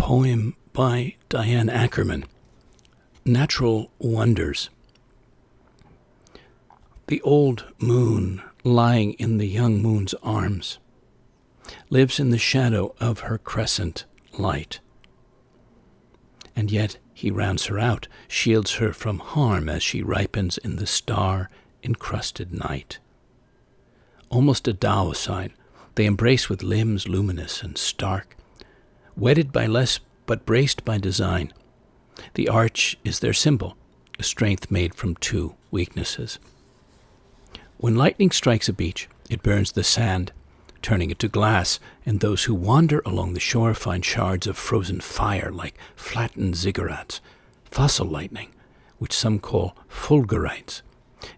Poem by Diane Ackerman. Natural Wonders. The old moon, lying in the young moon's arms, lives in the shadow of her crescent light. And yet he rounds her out, shields her from harm as she ripens in the star-encrusted night. Almost a Tao sign, they embrace with limbs luminous and stark, wedded by less but braced by design. The arch is their symbol, a strength made from two weaknesses. When lightning strikes a beach, it burns the sand, turning it to glass, and those who wander along the shore find shards of frozen fire like flattened ziggurats, fossil lightning, which some call fulgurites,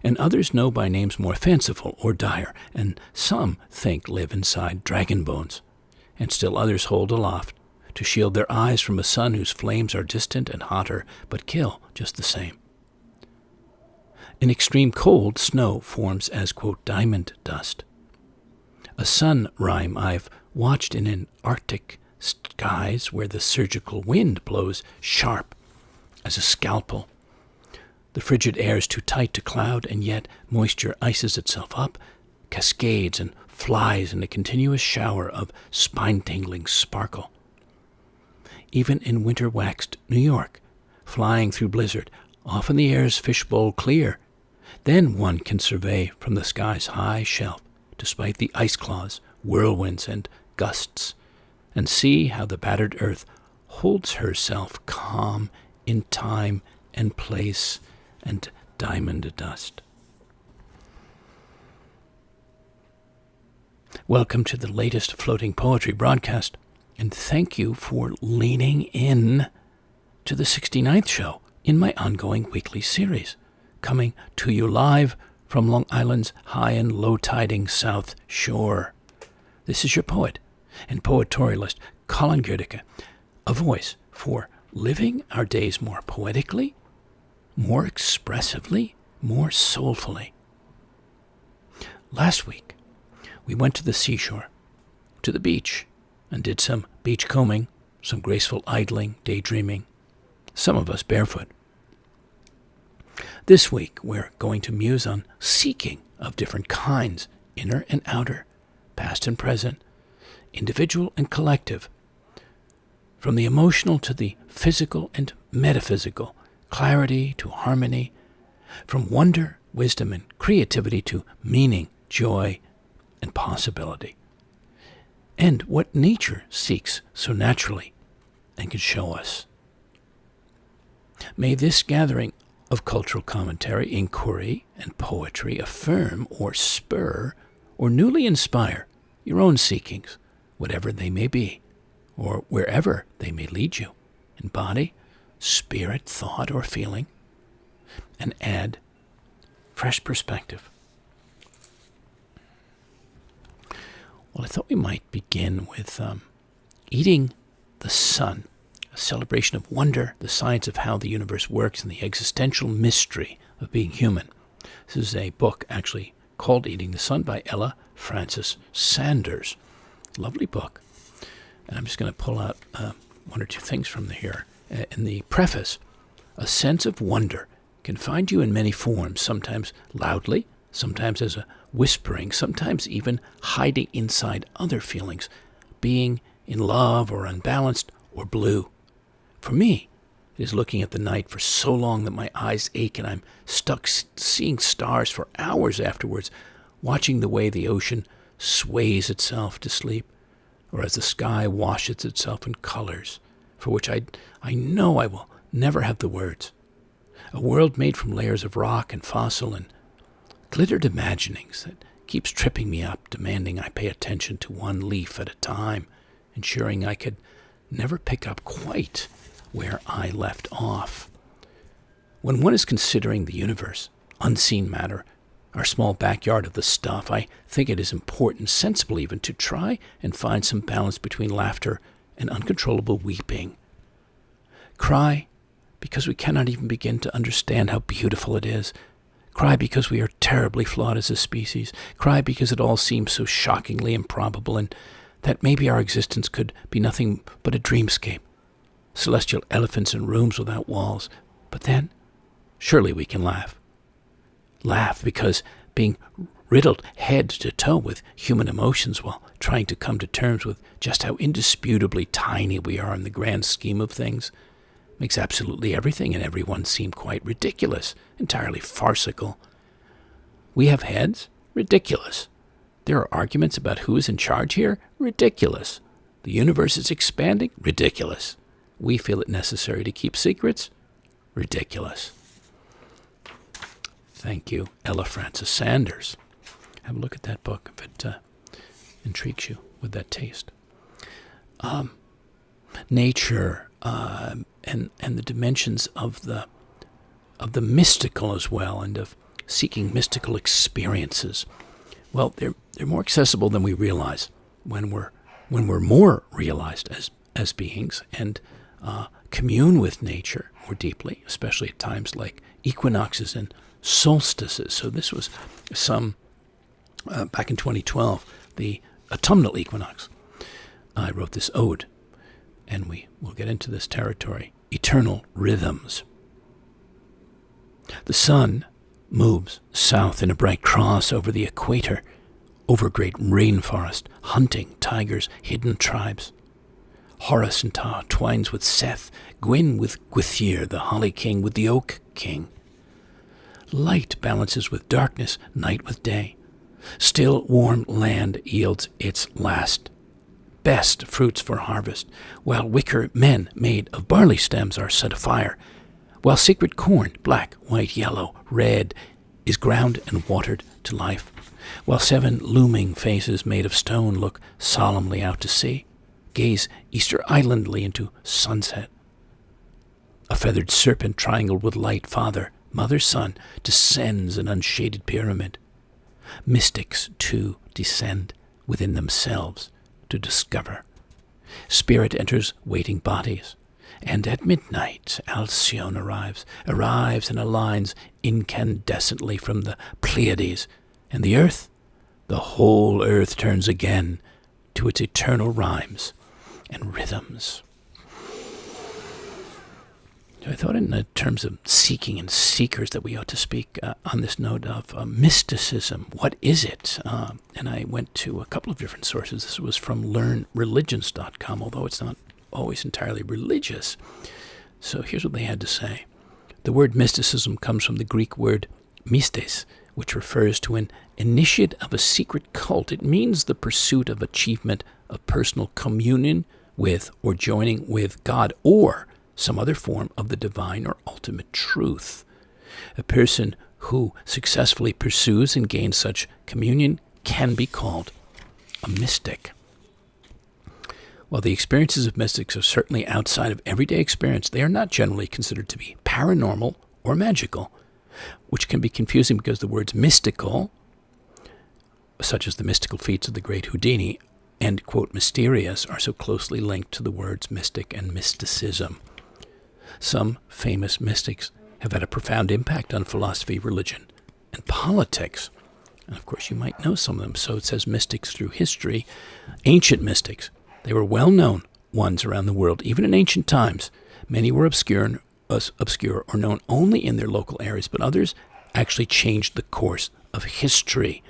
and others know by names more fanciful or dire, and some think live inside dragon bones, and still others hold aloft to shield their eyes from a sun whose flames are distant and hotter, but kill just the same. In extreme cold, snow forms as, quote, diamond dust. A sun rhyme I've watched in an Arctic skies where the surgical wind blows sharp as a scalpel. The frigid air is too tight to cloud, and yet moisture ices itself up, cascades and flies in a continuous shower of spine-tingling sparkle. Even in winter-waxed New York, flying through blizzard, often the air's fishbowl clear. Then one can survey from the sky's high shelf, despite the ice claws, whirlwinds, and gusts, and see how the battered earth holds herself calm in time and place and diamond dust. Welcome to the latest floating poetry broadcast, and thank you for leaning in to the 69th show in my ongoing weekly series, coming to you live from Long Island's high and low-tiding South Shore. This is your poet and poetorialist Colin Goedecke, a voice for living our days more poetically, more expressively, more soulfully. Last week, we went to the seashore, to the beach, and did some beach combing, some graceful idling, daydreaming, some of us barefoot. This week, we're going to muse on seeking of different kinds, inner and outer, past and present, individual and collective, from the emotional to the physical and metaphysical, clarity to harmony, from wonder, wisdom, and creativity to meaning, joy, and possibility, and what nature seeks so naturally and can show us. May this gathering of cultural commentary, inquiry, and poetry affirm or spur or newly inspire your own seekings, whatever they may be, or wherever they may lead you, in body, spirit, thought, or feeling, and add fresh perspective. Well, I thought we might begin with eating the sun, a celebration of wonder, the science of how the universe works, and the existential mystery of being human. This is a book actually called Eating the Sun by Ella Frances Sanders. Lovely book. And I'm just going to pull out one or two things from here. In the preface, a sense of wonder can find you in many forms, sometimes loudly, sometimes as a whispering, sometimes even hiding inside other feelings, being in love or unbalanced or blue. For me, it is looking at the night for so long that my eyes ache and I'm stuck seeing stars for hours afterwards, watching the way the ocean sways itself to sleep, or as the sky washes itself in colors, for which I know I will never have the words. A world made from layers of rock and fossil and glittered imaginings that keeps tripping me up, demanding I pay attention to one leaf at a time, ensuring I could never pick up quite where I left off. When one is considering the universe, unseen matter, our small backyard of the stuff, I think it is important, sensible even, to try and find some balance between laughter and uncontrollable weeping. Cry because we cannot even begin to understand how beautiful it is. Cry because we are terribly flawed as a species. Cry because it all seems so shockingly improbable and that maybe our existence could be nothing but a dreamscape, celestial elephants in rooms without walls. But then, surely we can laugh. Laugh because being riddled head to toe with human emotions while trying to come to terms with just how indisputably tiny we are in the grand scheme of things makes absolutely everything and everyone seem quite ridiculous, entirely farcical. We have heads? Ridiculous. There are arguments about who is in charge here? Ridiculous. The universe is expanding? Ridiculous. We feel it necessary to keep secrets? Ridiculous. Thank you, Ella Francis Sanders. Have a look at that book if it intrigues you with that taste. Nature and the dimensions of the mystical as well, and of seeking mystical experiences. Well, they're more accessible than we realize when we're more realized as beings and commune with nature more deeply, especially at times like equinoxes and solstices. So this was back in 2012, the autumnal equinox. I wrote this ode, and we will get into this territory. Eternal rhythms. The sun moves south in a bright cross over the equator, over great rainforest, hunting tigers, hidden tribes. Horus and Ta twines with Seth, Gwyn with Gwythyr, the Holly King with the Oak King. Light balances with darkness, night with day. Still warm land yields its last, best fruits for harvest, while wicker men made of barley stems are set afire, while secret corn, black, white, yellow, red, is ground and watered to life, while 7 looming faces made of stone look solemnly out to sea, gaze Easter Islandly into sunset. A feathered serpent triangled with light, father, mother, son, descends an unshaded pyramid. Mystics, too, descend within themselves to discover. Spirit enters waiting bodies, and at midnight Alcyone arrives and aligns incandescently from the Pleiades, and the earth, the whole earth turns again to its eternal rhymes and rhythms. I thought in terms of seeking and seekers that we ought to speak on this note of mysticism. What is it? And I went to a couple of different sources. This was from learnreligions.com, although it's not always entirely religious. So here's what they had to say. The word mysticism comes from the Greek word mystes, which refers to an initiate of a secret cult. It means the pursuit of achievement of personal communion with or joining with God, or some other form of the divine or ultimate truth. A person who successfully pursues and gains such communion can be called a mystic. While the experiences of mystics are certainly outside of everyday experience, they are not generally considered to be paranormal or magical, which can be confusing because the words mystical, such as the mystical feats of the great Houdini, and, quote, mysterious, are so closely linked to the words mystic and mysticism. Some famous mystics have had a profound impact on philosophy, religion, and politics. And of course, you might know some of them. So it says mystics through history. Ancient mystics. They were well-known ones around the world, even in ancient times. Many were obscure or known only in their local areas, but others actually changed the course of history.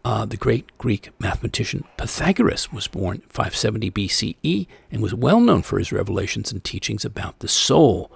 The great Greek mathematician Pythagoras was born 570 BCE and was well known for his revelations and teachings about the soul.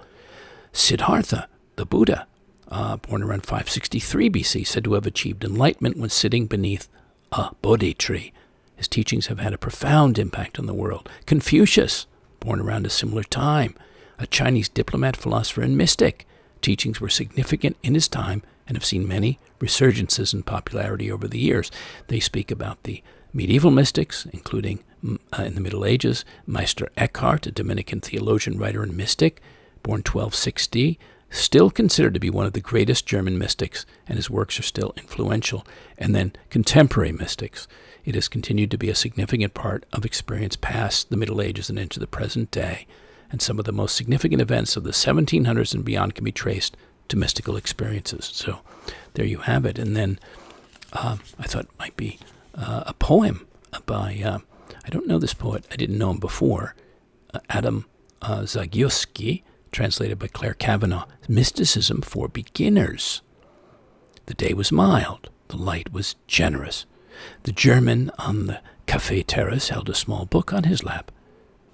Siddhartha, the Buddha, born around 563 BC, said to have achieved enlightenment when sitting beneath a Bodhi tree. His teachings have had a profound impact on the world. Confucius, born around a similar time, a Chinese diplomat, philosopher, and mystic. Teachings were significant in his time and have seen many resurgences in popularity over the years. They speak about the medieval mystics, including in the Middle Ages, Meister Eckhart, a Dominican theologian, writer, and mystic, born 1260, still considered to be one of the greatest German mystics, and his works are still influential. And then contemporary mystics. It has continued to be a significant part of experience past the Middle Ages and into the present day, and some of the most significant events of the 1700s and beyond can be traced to mystical experiences. So there you have it. And then I thought it might be a poem by, I don't know this poet, I didn't know him before, Adam Zagioski, translated by Claire Cavanaugh, Mysticism for Beginners. The day was mild. The light was generous. The German on the cafe terrace held a small book on his lap.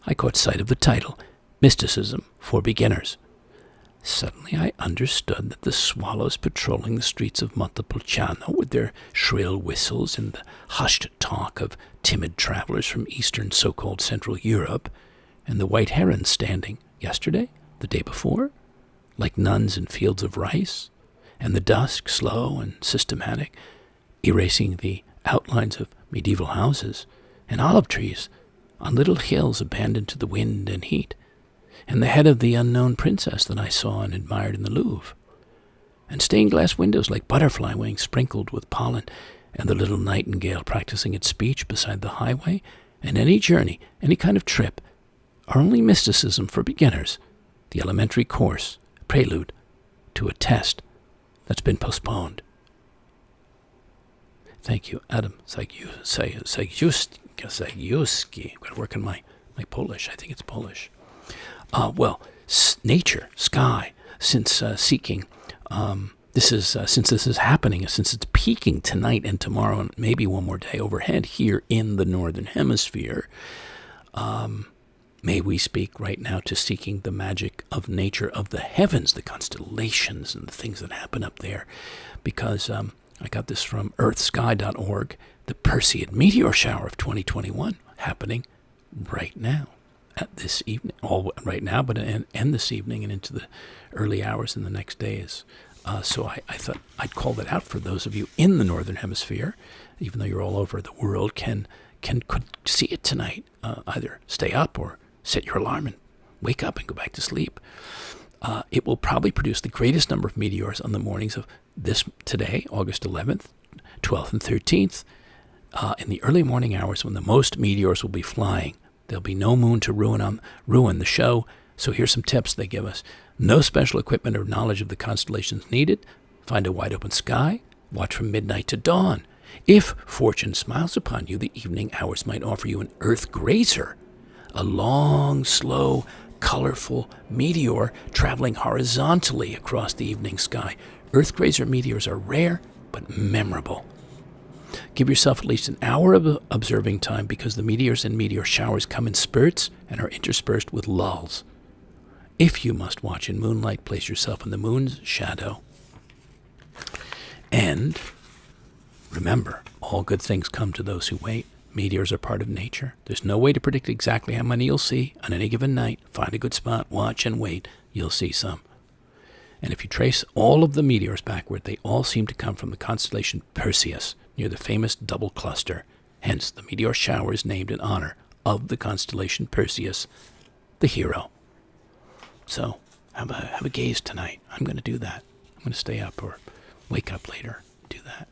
I caught sight of the title, Mysticism for Beginners. Suddenly I understood that the swallows patrolling the streets of Montepulciano with their shrill whistles and the hushed talk of timid travelers from eastern so-called Central Europe, and the white herons standing yesterday, the day before, like nuns in fields of rice, and the dusk, slow and systematic, erasing the outlines of medieval houses and olive trees on little hills abandoned to the wind and heat, and the head of the unknown princess that I saw and admired in the Louvre, and stained-glass windows like butterfly wings sprinkled with pollen, and the little nightingale practicing its speech beside the highway, and any journey, any kind of trip, are only mysticism for beginners, the elementary course, prelude to a test that's been postponed. Thank you, Adam Zagioski. I've got to work on my Polish. I think it's Polish. Nature, sky, since seeking, since this is happening, since it's peaking tonight and tomorrow and maybe one more day overhead here in the Northern Hemisphere, may we speak right now to seeking the magic of nature, of the heavens, the constellations and the things that happen up there, because I got this from earthsky.org, the Perseid meteor shower of 2021 happening right now. At this evening, all right now, but and this evening and into the early hours in the next days. So I thought I'd call that out for those of you in the Northern Hemisphere, even though you're all over the world, could see it tonight. Either stay up or set your alarm and wake up and go back to sleep. It will probably produce the greatest number of meteors on the mornings of today, August 11th, 12th, and 13th, in the early morning hours when the most meteors will be flying. There'll be no moon to ruin the show, so here's some tips they give us. No special equipment or knowledge of the constellations needed. Find a wide-open sky. Watch from midnight to dawn. If fortune smiles upon you, the evening hours might offer you an Earth grazer, a long, slow, colorful meteor traveling horizontally across the evening sky. Earth grazer meteors are rare but memorable. Give yourself at least an hour of observing time because the meteors and meteor showers come in spurts and are interspersed with lulls. If you must watch in moonlight, place yourself in the moon's shadow. And remember, all good things come to those who wait. Meteors are part of nature. There's no way to predict exactly how many you'll see on any given night. Find a good spot, watch, and wait. You'll see some. And if you trace all of the meteors backward, they all seem to come from the constellation Perseus, near the famous double cluster. Hence, the meteor shower is named in honor of the constellation Perseus, the hero. So, have a gaze tonight. I'm going to do that. I'm going to stay up or wake up later, do that.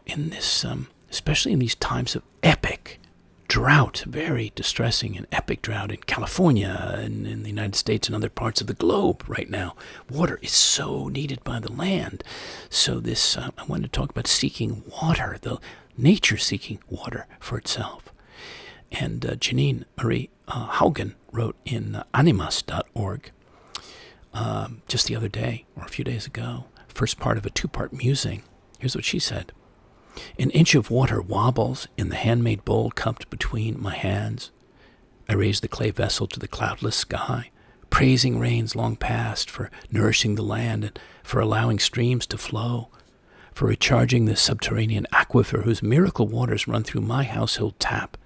In this, especially in these times of epic drought, very distressing and epic drought in California and in the United States and other parts of the globe right now. Water is so needed by the land. So this, I wanted to talk about seeking water, the nature seeking water for itself. And Janine Marie Haugen wrote in animas.org just the other day, or a few days ago, first part of a two-part musing. Here's what she said. An inch of water wobbles in the handmade bowl cupped between my hands. I raise the clay vessel to the cloudless sky, praising rains long past for nourishing the land and for allowing streams to flow, for recharging the subterranean aquifer whose miracle waters run through my household tap.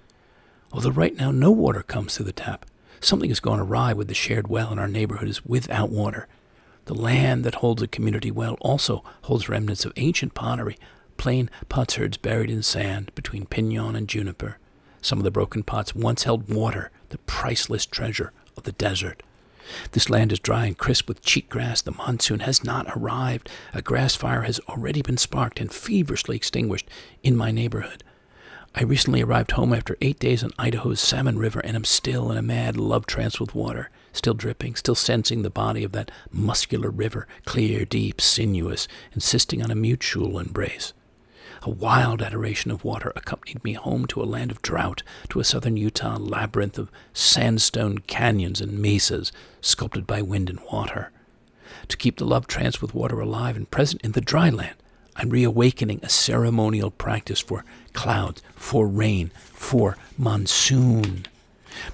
Although right now no water comes through the tap, something has gone awry with the shared well in our neighborhood is without water. The land that holds a community well also holds remnants of ancient pottery, plain potsherds buried in sand between pinon and juniper. Some of the broken pots once held water, the priceless treasure of the desert. This land is dry and crisp with cheatgrass. The monsoon has not arrived. A grass fire has already been sparked and feverishly extinguished in my neighborhood. I recently arrived home after 8 days on Idaho's Salmon River and am still in a mad love trance with water, still dripping, still sensing the body of that muscular river, clear, deep, sinuous, insisting on a mutual embrace. A wild adoration of water accompanied me home to a land of drought, to a southern Utah labyrinth of sandstone canyons and mesas sculpted by wind and water. To keep the love trance with water alive and present in the dry land, I'm reawakening a ceremonial practice for clouds, for rain, for monsoon.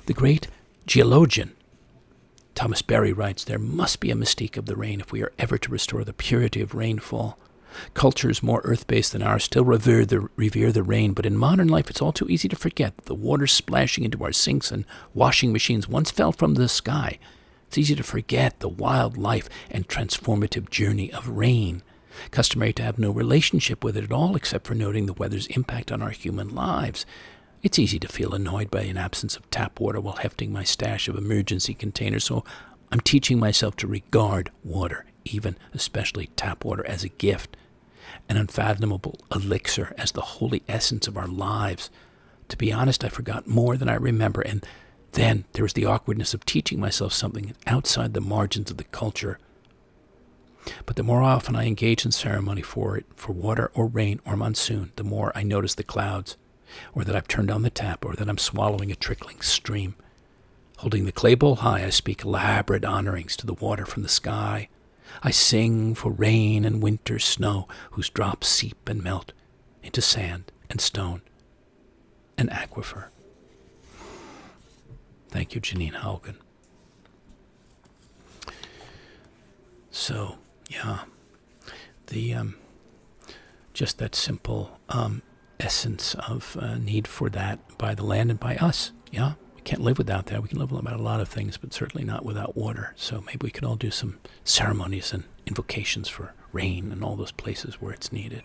The great geologian Thomas Berry writes, there must be a mystique of the rain if we are ever to restore the purity of rainfall. Cultures more earth-based than ours still revere the rain, but in modern life it's all too easy to forget that the water splashing into our sinks and washing machines once fell from the sky. It's easy to forget the wild life and transformative journey of rain, customary to have no relationship with it at all except for noting the weather's impact on our human lives. It's easy to feel annoyed by an absence of tap water while hefting my stash of emergency containers, so I'm teaching myself to regard water, even especially tap water, as a gift, an unfathomable elixir, as the holy essence of our lives. To be honest, I forgot more than I remember, and then there was the awkwardness of teaching myself something outside the margins of the culture. But the more often I engage in ceremony for it, for water or rain or monsoon, the more I notice the clouds, or that I've turned on the tap, or that I'm swallowing a trickling stream. Holding the clay bowl high, I speak elaborate honorings to the water from the sky. I sing for rain and winter snow, whose drops seep and melt into sand and stone and aquifer. Thank you, Janine Haugen. So, yeah, the just that simple essence of need for that by the land and by us. Yeah, we can't live without that. We can live without a lot of things, but certainly not without water. So maybe we could all do some ceremonies and invocations for rain and all those places where it's needed.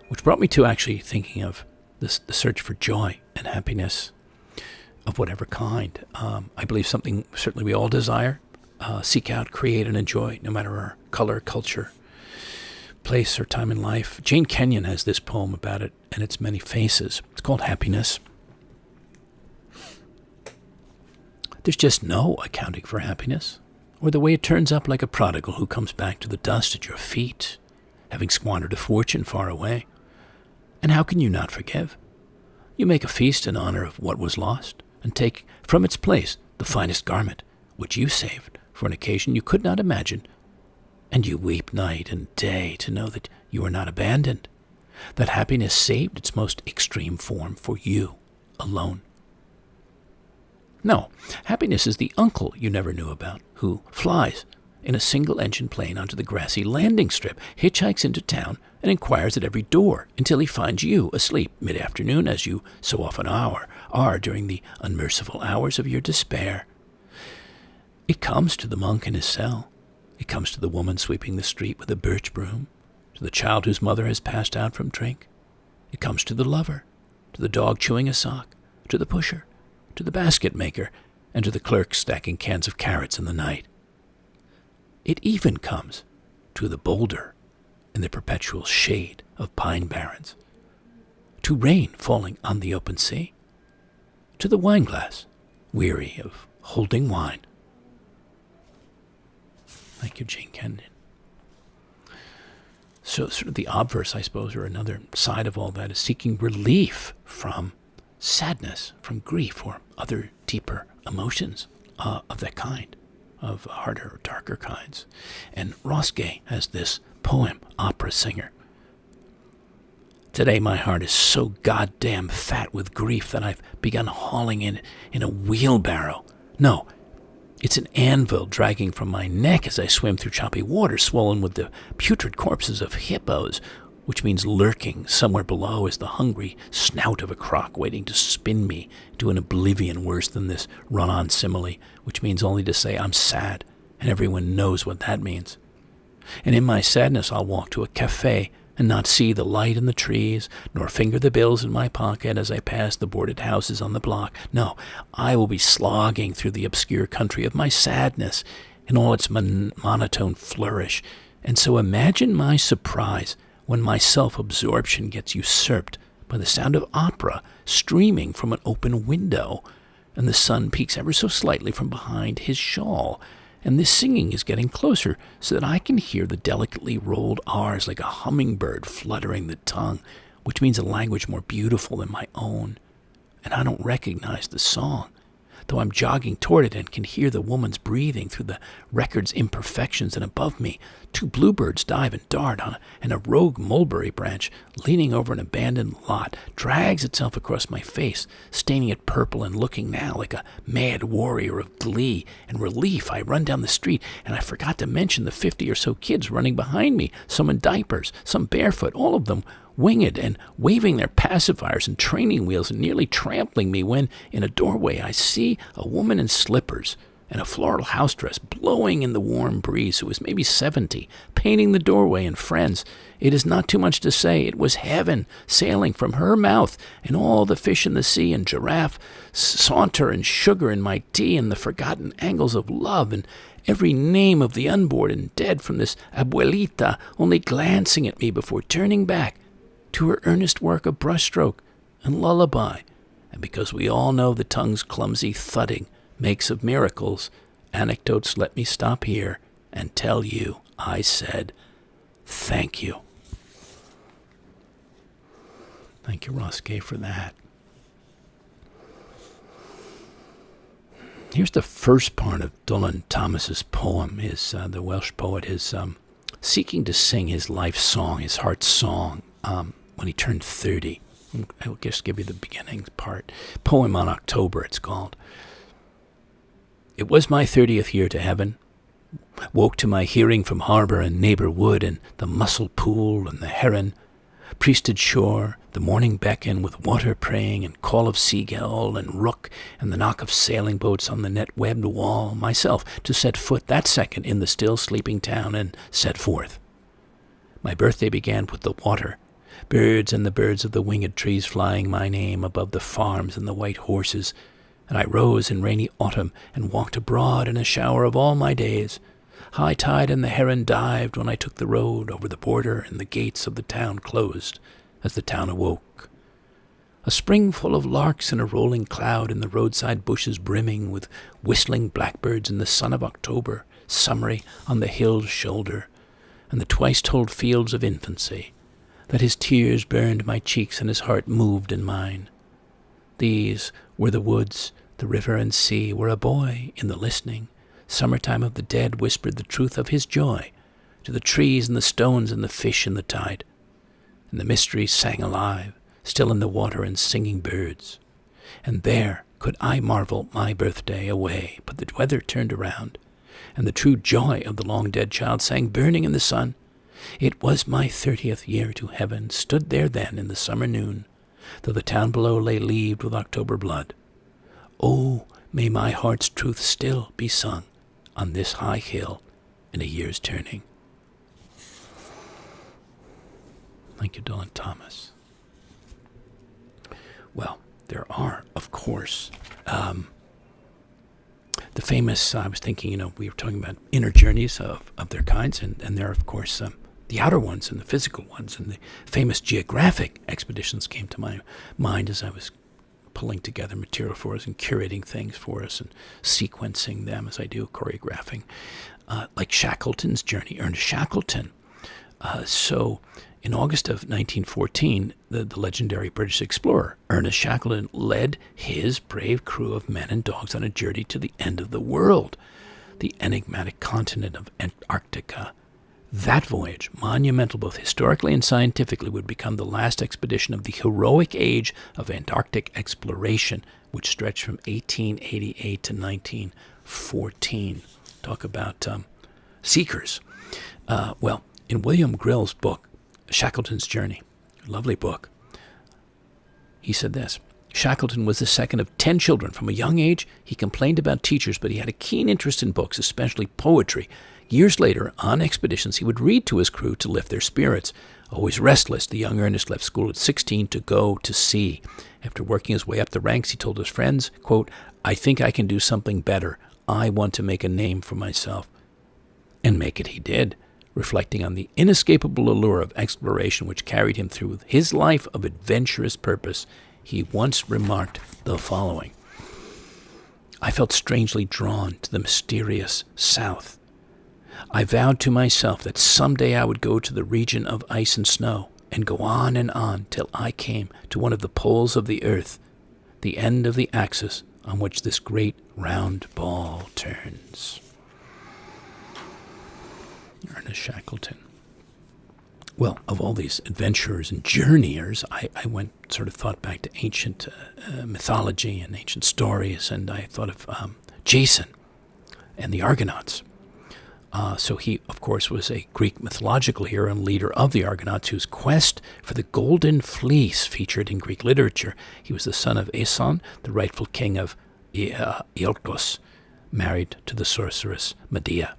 Which brought me to actually thinking of this, the search for joy and happiness of whatever kind. I believe something certainly we all desire, seek out, create, and enjoy, no matter our color, culture, place, or time in life. Jane Kenyon has this poem about it and its many faces. It's called Happiness. There's just no accounting for happiness, or the way it turns up like a prodigal who comes back to the dust at your feet, having squandered a fortune far away. And how can you not forgive? You make a feast in honor of what was lost, and take from its place the finest garment, which you saved for an occasion you could not imagine, and you weep night and day to know that you are not abandoned, that happiness saved its most extreme form for you alone. No, happiness is the uncle you never knew about, who flies in a single-engine plane onto the grassy landing strip, hitchhikes into town, and inquires at every door until he finds you asleep mid-afternoon, as you so often are during the unmerciful hours of your despair. It comes to the monk in his cell. It comes to the woman sweeping the street with a birch broom, to the child whose mother has passed out from drink. It comes to the lover, to the dog chewing a sock, to the pusher, to the basket maker, and to the clerk stacking cans of carrots in the night. It even comes to the boulder in the perpetual shade of pine barrens, to rain falling on the open sea, to the wineglass, weary of holding wine. Thank you, Jane Kenyon. So sort of the obverse, I suppose, or another side of all that is seeking relief from sadness, from grief, or other deeper emotions of that kind, of harder or darker kinds. And Ross Gay has this poem, Opera Singer. Today my heart is so goddamn fat with grief that I've begun hauling in a wheelbarrow. No, it's an anvil dragging from my neck as I swim through choppy water swollen with the putrid corpses of hippos, which means lurking somewhere below is the hungry snout of a croc waiting to spin me to an oblivion worse than this run-on simile, which means only to say I'm sad, and everyone knows what that means. And in my sadness I'll walk to a cafe and not see the light in the trees, nor finger the bills in my pocket as I pass the boarded houses on the block. No, I will be slogging through the obscure country of my sadness in all its monotone flourish. And so imagine my surprise when my self-absorption gets usurped by the sound of opera streaming from an open window, and the sun peeks ever so slightly from behind his shawl, And this singing is getting closer so that I can hear the delicately rolled R's like a hummingbird fluttering the tongue, which means a language more beautiful than my own. And I don't recognize the song, though I'm jogging toward it and can hear the woman's breathing through the record's imperfections, and above me, two bluebirds dive and dart on, and a rogue mulberry branch, leaning over an abandoned lot, drags itself across my face, staining it purple and looking now like a mad warrior of glee and relief. I run down the street, and I forgot to mention the 50 or so kids running behind me, some in diapers, some barefoot, all of them winged and waving their pacifiers and training wheels and nearly trampling me when, in a doorway, I see a woman in slippers and a floral house dress blowing in the warm breeze, who was maybe 70, painting the doorway. And friends, it is not too much to say, it was heaven sailing from her mouth, and all the fish in the sea and giraffe saunter and sugar in my tea and the forgotten angles of love and every name of the unborn and dead from this abuelita only glancing at me before turning back to her earnest work of brushstroke and lullaby. And because we all know the tongue's clumsy thudding makes of miracles, anecdotes let me stop here and tell you I said thank you. Thank you, Ross Gay, for that. Here's the first part of Dylan Thomas's poem. The Welsh poet is seeking to sing his life song, his heart song, when he turned 30. I will just give you the beginning part. Poem on October, it's called. It was my 30th year to heaven. Woke to my hearing from harbor and neighbor wood and the mussel pool and the heron. Priested shore, the morning beckon with water praying and call of seagull and rook and the knock of sailing boats on the net-webbed wall. Myself to set foot that second in the still sleeping town and set forth. My birthday began with the water. Birds and the birds of the winged trees flying my name above the farms and the white horses. And I rose in rainy autumn and walked abroad in a shower of all my days. High tide and the heron dived when I took the road over the border, and the gates of the town closed as the town awoke. A spring full of larks and a rolling cloud, and the roadside bushes brimming with whistling blackbirds, in the sun of October, summery on the hill's shoulder, and the twice-told fields of infancy, that his tears burned my cheeks and his heart moved in mine. These were the woods, the river and sea, where a boy, in the listening summertime of the dead, whispered the truth of his joy to the trees and the stones and the fish in the tide. And the mysteries sang alive, still in the water and singing birds. And there could I marvel my birthday away, but the weather turned around, and the true joy of the long-dead child sang burning in the sun. It was my 30th year to heaven, stood there then in the summer noon, though the town below lay leaved with October blood. Oh, may my heart's truth still be sung on this high hill in a year's turning. Thank you, Dylan Thomas. Well, there are, of course, the famous, I was thinking, we were talking about inner journeys of their kinds, and there are, of course, the outer ones and the physical ones, and the famous geographic expeditions came to my mind as I was pulling together material for us and curating things for us and sequencing them as I do, choreographing, like Shackleton's journey, Ernest Shackleton. So in August of 1914, the legendary British explorer Ernest Shackleton led his brave crew of men and dogs on a journey to the end of the world, the enigmatic continent of Antarctica. That voyage, monumental both historically and scientifically, would become the last expedition of the heroic age of Antarctic exploration, which stretched from 1888 to 1914. Talk about seekers. Well, in William Grill's book, Shackleton's Journey, lovely book, he said this: Shackleton was the second of 10 children. From a young age, he complained about teachers, but he had a keen interest in books, especially poetry. Years later, on expeditions, he would read to his crew to lift their spirits. Always restless, the young Ernest left school at 16 to go to sea. After working his way up the ranks, he told his friends, quote, "I think I can do something better. I want to make a name for myself." And make it he did, reflecting on the inescapable allure of exploration which carried him through his life of adventurous purpose. He once remarked the following: I felt strangely drawn to the mysterious south. I vowed to myself that someday I would go to the region of ice and snow and go on till I came to one of the poles of the earth, the end of the axis on which this great round ball turns. Ernest Shackleton. Well, of all these adventurers and journeyers, I thought back to ancient mythology and ancient stories, and I thought of Jason and the Argonauts. So he, of course, was a Greek mythological hero and leader of the Argonauts whose quest for the golden fleece featured in Greek literature. He was the son of Aeson, the rightful king of Iolcos, married to the sorceress Medea.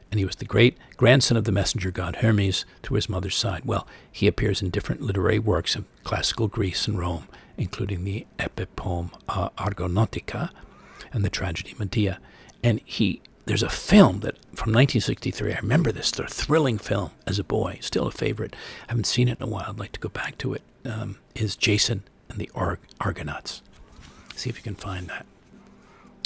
And he was the great-grandson of the messenger god Hermes through his mother's side. Well, he appears in different literary works of classical Greece and Rome, including the epic poem Argonautica and the tragedy Medea. And there's a film that from 1963, I remember this, the thrilling film as a boy, still a favorite. I haven't seen it in a while. I'd like to go back to it. Is Jason and the Argonauts. See if you can find that.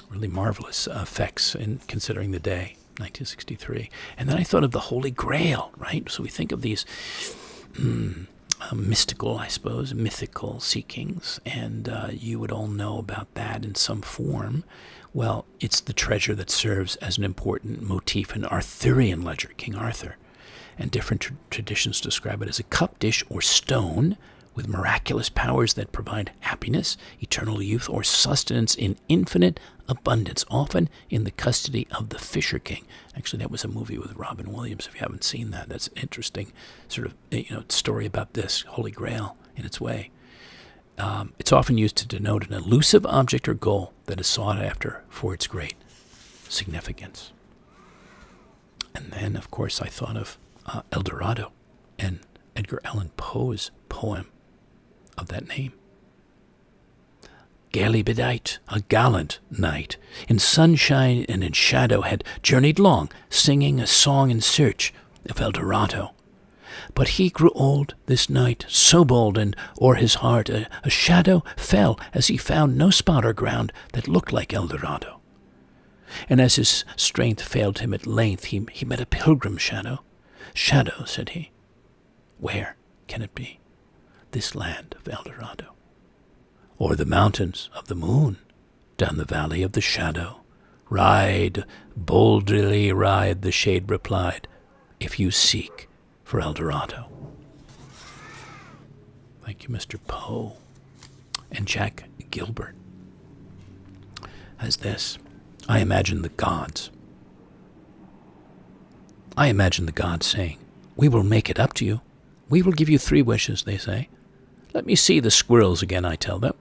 Really marvelous effects in considering the day. 1963. And then I thought of the Holy Grail, right? So we think of these mystical, I suppose, mythical seekings, and you would all know about that in some form. Well, it's the treasure that serves as an important motif in Arthurian legend, King Arthur. And different traditions describe it as a cup, dish, or stone with miraculous powers that provide happiness, eternal youth, or sustenance in infinite abundance, often in the custody of the Fisher King. Actually, that was a movie with Robin Williams. If you haven't seen that, that's an interesting sort of story about this Holy Grail in its way. It's often used to denote an elusive object or goal that is sought after for its great significance. And then, of course, I thought of El Dorado and Edgar Allan Poe's poem of that name. Gaily bedight, a gallant knight, in sunshine and in shadow had journeyed long, singing a song in search of El Dorado. But he grew old, this knight, so bold, and o'er his heart a shadow fell as he found no spot or ground that looked like El Dorado. And as his strength failed him at length, he met a pilgrim shadow. Shadow, said he, where can it be, this land of El Dorado? O'er the mountains of the moon, down the valley of the shadow. Ride, boldly ride, the shade replied, if you seek for El Dorado. Thank you, Mr. Poe. And Jack Gilbert has this. I imagine the gods. I imagine the gods saying, we will make it up to you. We will give you 3 wishes, they say. Let me see the squirrels again, I tell them.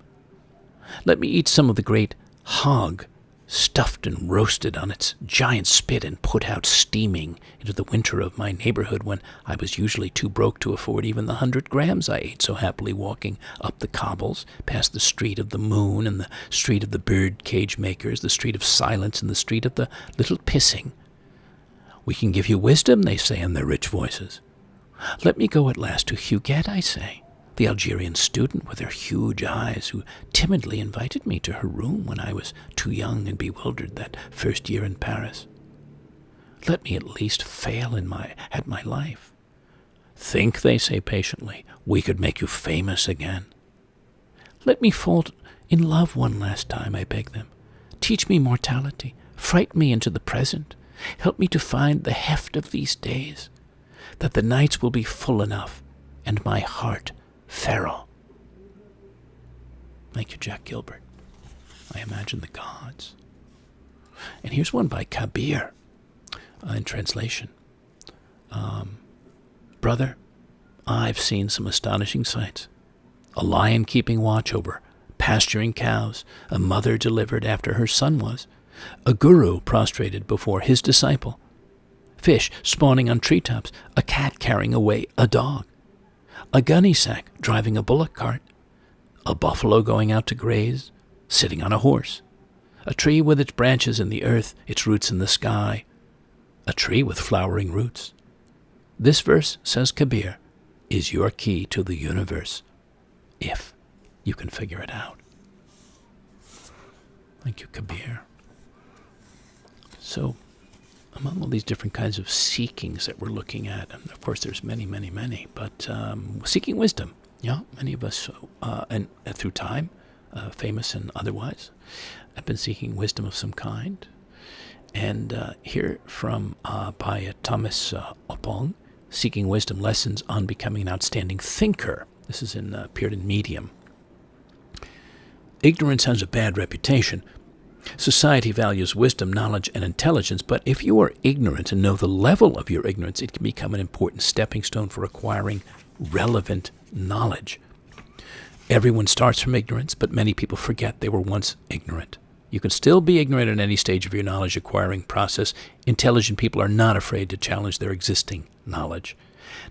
Let me eat some of the great hog, stuffed and roasted on its giant spit and put out steaming into the winter of my neighborhood when I was usually too broke to afford even the 100 grams I ate so happily walking up the cobbles, past the street of the moon and the street of the bird cage makers, the street of silence and the street of the little pissing. We can give you wisdom, they say in their rich voices. Let me go at last to Huguette, I say, the Algerian student with her huge eyes who timidly invited me to her room when I was too young and bewildered that first year in Paris. Let me at least fail at my life. Think, they say patiently, we could make you famous again. Let me fall in love one last time, I beg them. Teach me mortality, frighten me into the present, help me to find the heft of these days, that the nights will be full enough, and my heart feral. Thank you, Jack Gilbert. I imagine the gods. And here's one by Kabir in translation. Brother, I've seen some astonishing sights. A lion keeping watch over pasturing cows, a mother delivered after her son was, a guru prostrated before his disciple, fish spawning on treetops, a cat carrying away a dog, a gunny sack driving a bullock cart, a buffalo going out to graze, sitting on a horse, a tree with its branches in the earth, its roots in the sky, a tree with flowering roots. This verse, says Kabir, is your key to the universe, if you can figure it out. Thank you, Kabir. So among all these different kinds of seekings that we're looking at, and of course there's many, many, many, but seeking wisdom, yeah, many of us, and through time, famous and otherwise, have been seeking wisdom of some kind. And here from by Thomas Opong, Seeking Wisdom, Lessons on Becoming an Outstanding Thinker. This is appeared in Medium. Ignorance has a bad reputation. Society values wisdom, knowledge, and intelligence, but if you are ignorant and know the level of your ignorance, it can become an important stepping stone for acquiring relevant knowledge. Everyone starts from ignorance, but many people forget they were once ignorant. You can still be ignorant at any stage of your knowledge acquiring process. Intelligent people are not afraid to challenge their existing knowledge.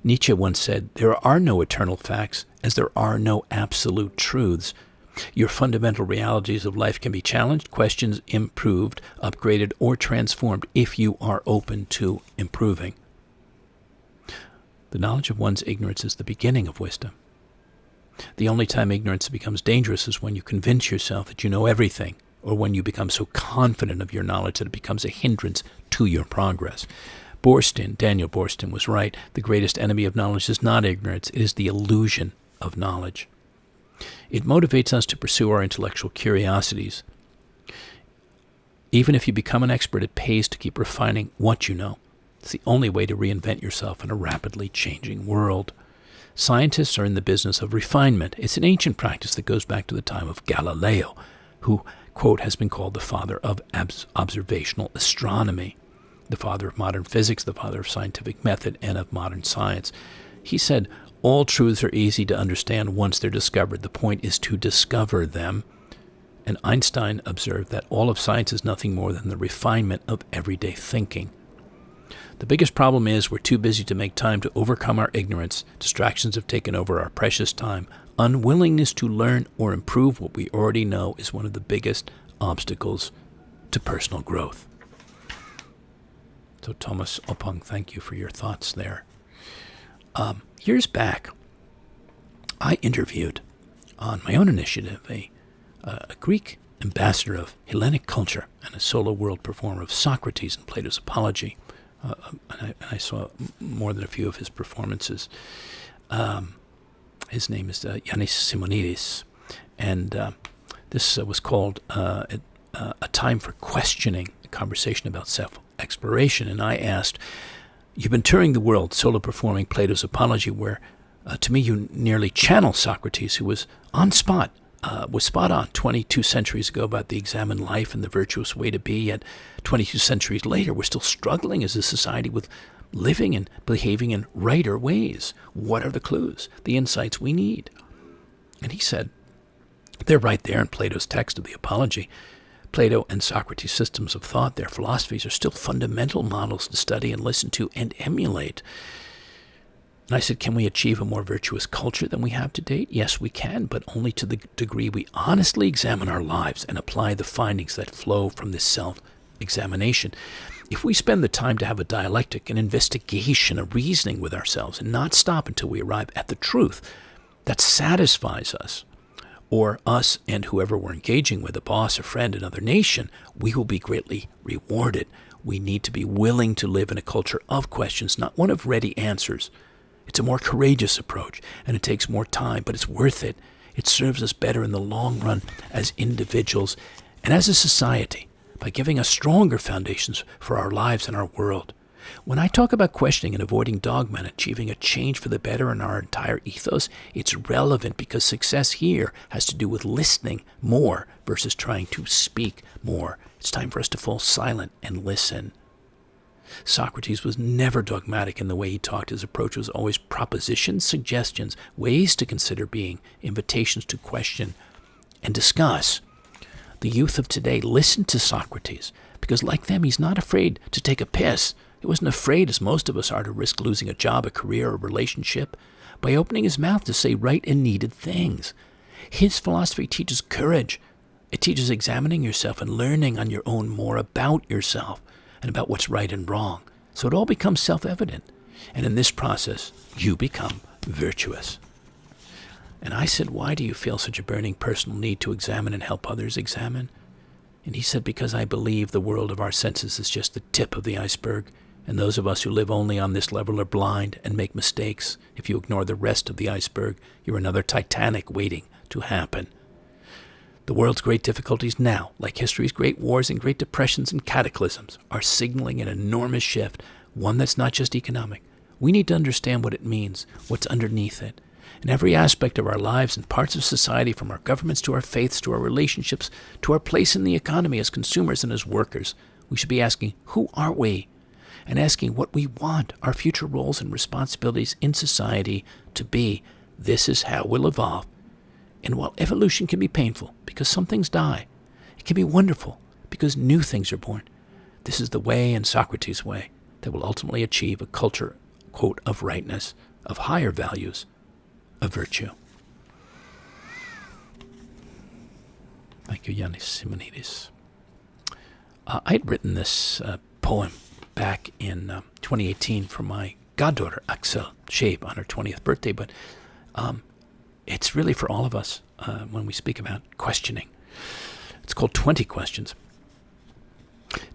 Nietzsche once said, "There are no eternal facts, as there are no absolute truths." Your fundamental realities of life can be challenged, questioned, improved, upgraded, or transformed if you are open to improving. The knowledge of one's ignorance is the beginning of wisdom. The only time ignorance becomes dangerous is when you convince yourself that you know everything, or when you become so confident of your knowledge that it becomes a hindrance to your progress. Daniel Boorstin was right. The greatest enemy of knowledge is not ignorance, it is the illusion of knowledge. It motivates us to pursue our intellectual curiosities. Even if you become an expert, it pays to keep refining what you know. It's the only way to reinvent yourself in a rapidly changing world. Scientists are in the business of refinement. It's an ancient practice that goes back to the time of Galileo, who, quote, has been called the father of observational astronomy, the father of modern physics, the father of scientific method, and of modern science. He said, "All truths are easy to understand once they're discovered. The point is to discover them." And Einstein observed that all of science is nothing more than the refinement of everyday thinking. The biggest problem is we're too busy to make time to overcome our ignorance. Distractions have taken over our precious time. Unwillingness to learn or improve what we already know is one of the biggest obstacles to personal growth. So Thomas Opong, thank you for your thoughts there. Years back, I interviewed, on my own initiative, a Greek ambassador of Hellenic culture and a solo world performer of Socrates and Plato's Apology. And I saw more than a few of his performances. His name is Yannis Simonidis, and this was called A Time for Questioning, a conversation about self-exploration. And I asked, "You've been touring the world, solo performing Plato's Apology, where, to me, you nearly channel Socrates, who was spot on 22 centuries ago about the examined life and the virtuous way to be, yet 22 centuries later, we're still struggling as a society with living and behaving in righter ways. What are the clues, the insights we need?" And he said, they're right there in Plato's text of the Apology. Plato and Socrates' systems of thought, their philosophies, are still fundamental models to study and listen to and emulate. And I said, can we achieve a more virtuous culture than we have to date? Yes, we can, but only to the degree we honestly examine our lives and apply the findings that flow from this self-examination. If we spend the time to have a dialectic, an investigation, a reasoning with ourselves, and not stop until we arrive at the truth that satisfies us, or us and whoever we're engaging with, a boss, a friend, another nation, we will be greatly rewarded. We need to be willing to live in a culture of questions, not one of ready answers. It's a more courageous approach, and it takes more time, but it's worth it. It serves us better in the long run as individuals and as a society by giving us stronger foundations for our lives and our world. When I talk about questioning and avoiding dogma and achieving a change for the better in our entire ethos, it's relevant because success here has to do with listening more versus trying to speak more. It's time for us to fall silent and listen. Socrates was never dogmatic in the way he talked. His approach was always propositions, suggestions, ways to consider being, invitations to question and discuss. The youth of today listen to Socrates because, like them, he's not afraid to take a piss. He wasn't afraid, as most of us are, to risk losing a job, a career, a relationship by opening his mouth to say right and needed things. His philosophy teaches courage. It teaches examining yourself and learning on your own more about yourself and about what's right and wrong. So it all becomes self-evident. And in this process, you become virtuous. And I said, why do you feel such a burning personal need to examine and help others examine? And he said, because I believe the world of our senses is just the tip of the iceberg, and those of us who live only on this level are blind and make mistakes. If you ignore the rest of the iceberg, you're another Titanic waiting to happen. The world's great difficulties now, like history's great wars and great depressions and cataclysms, are signaling an enormous shift, one that's not just economic. We need to understand what it means, what's underneath it. In every aspect of our lives and parts of society, from our governments to our faiths to our relationships to our place in the economy as consumers and as workers, we should be asking, who are we? And asking what we want our future roles and responsibilities in society to be. This is how we'll evolve. And while evolution can be painful because some things die, it can be wonderful because new things are born. This is the way, and Socrates' way, that will ultimately achieve a culture, quote, of rightness, of higher values, of virtue. Thank you, Yannis Simonidis. I had written this poem back in 2018 for my goddaughter, Axel Shape, on her 20th birthday, but it's really for all of us when we speak about questioning. It's called 20 Questions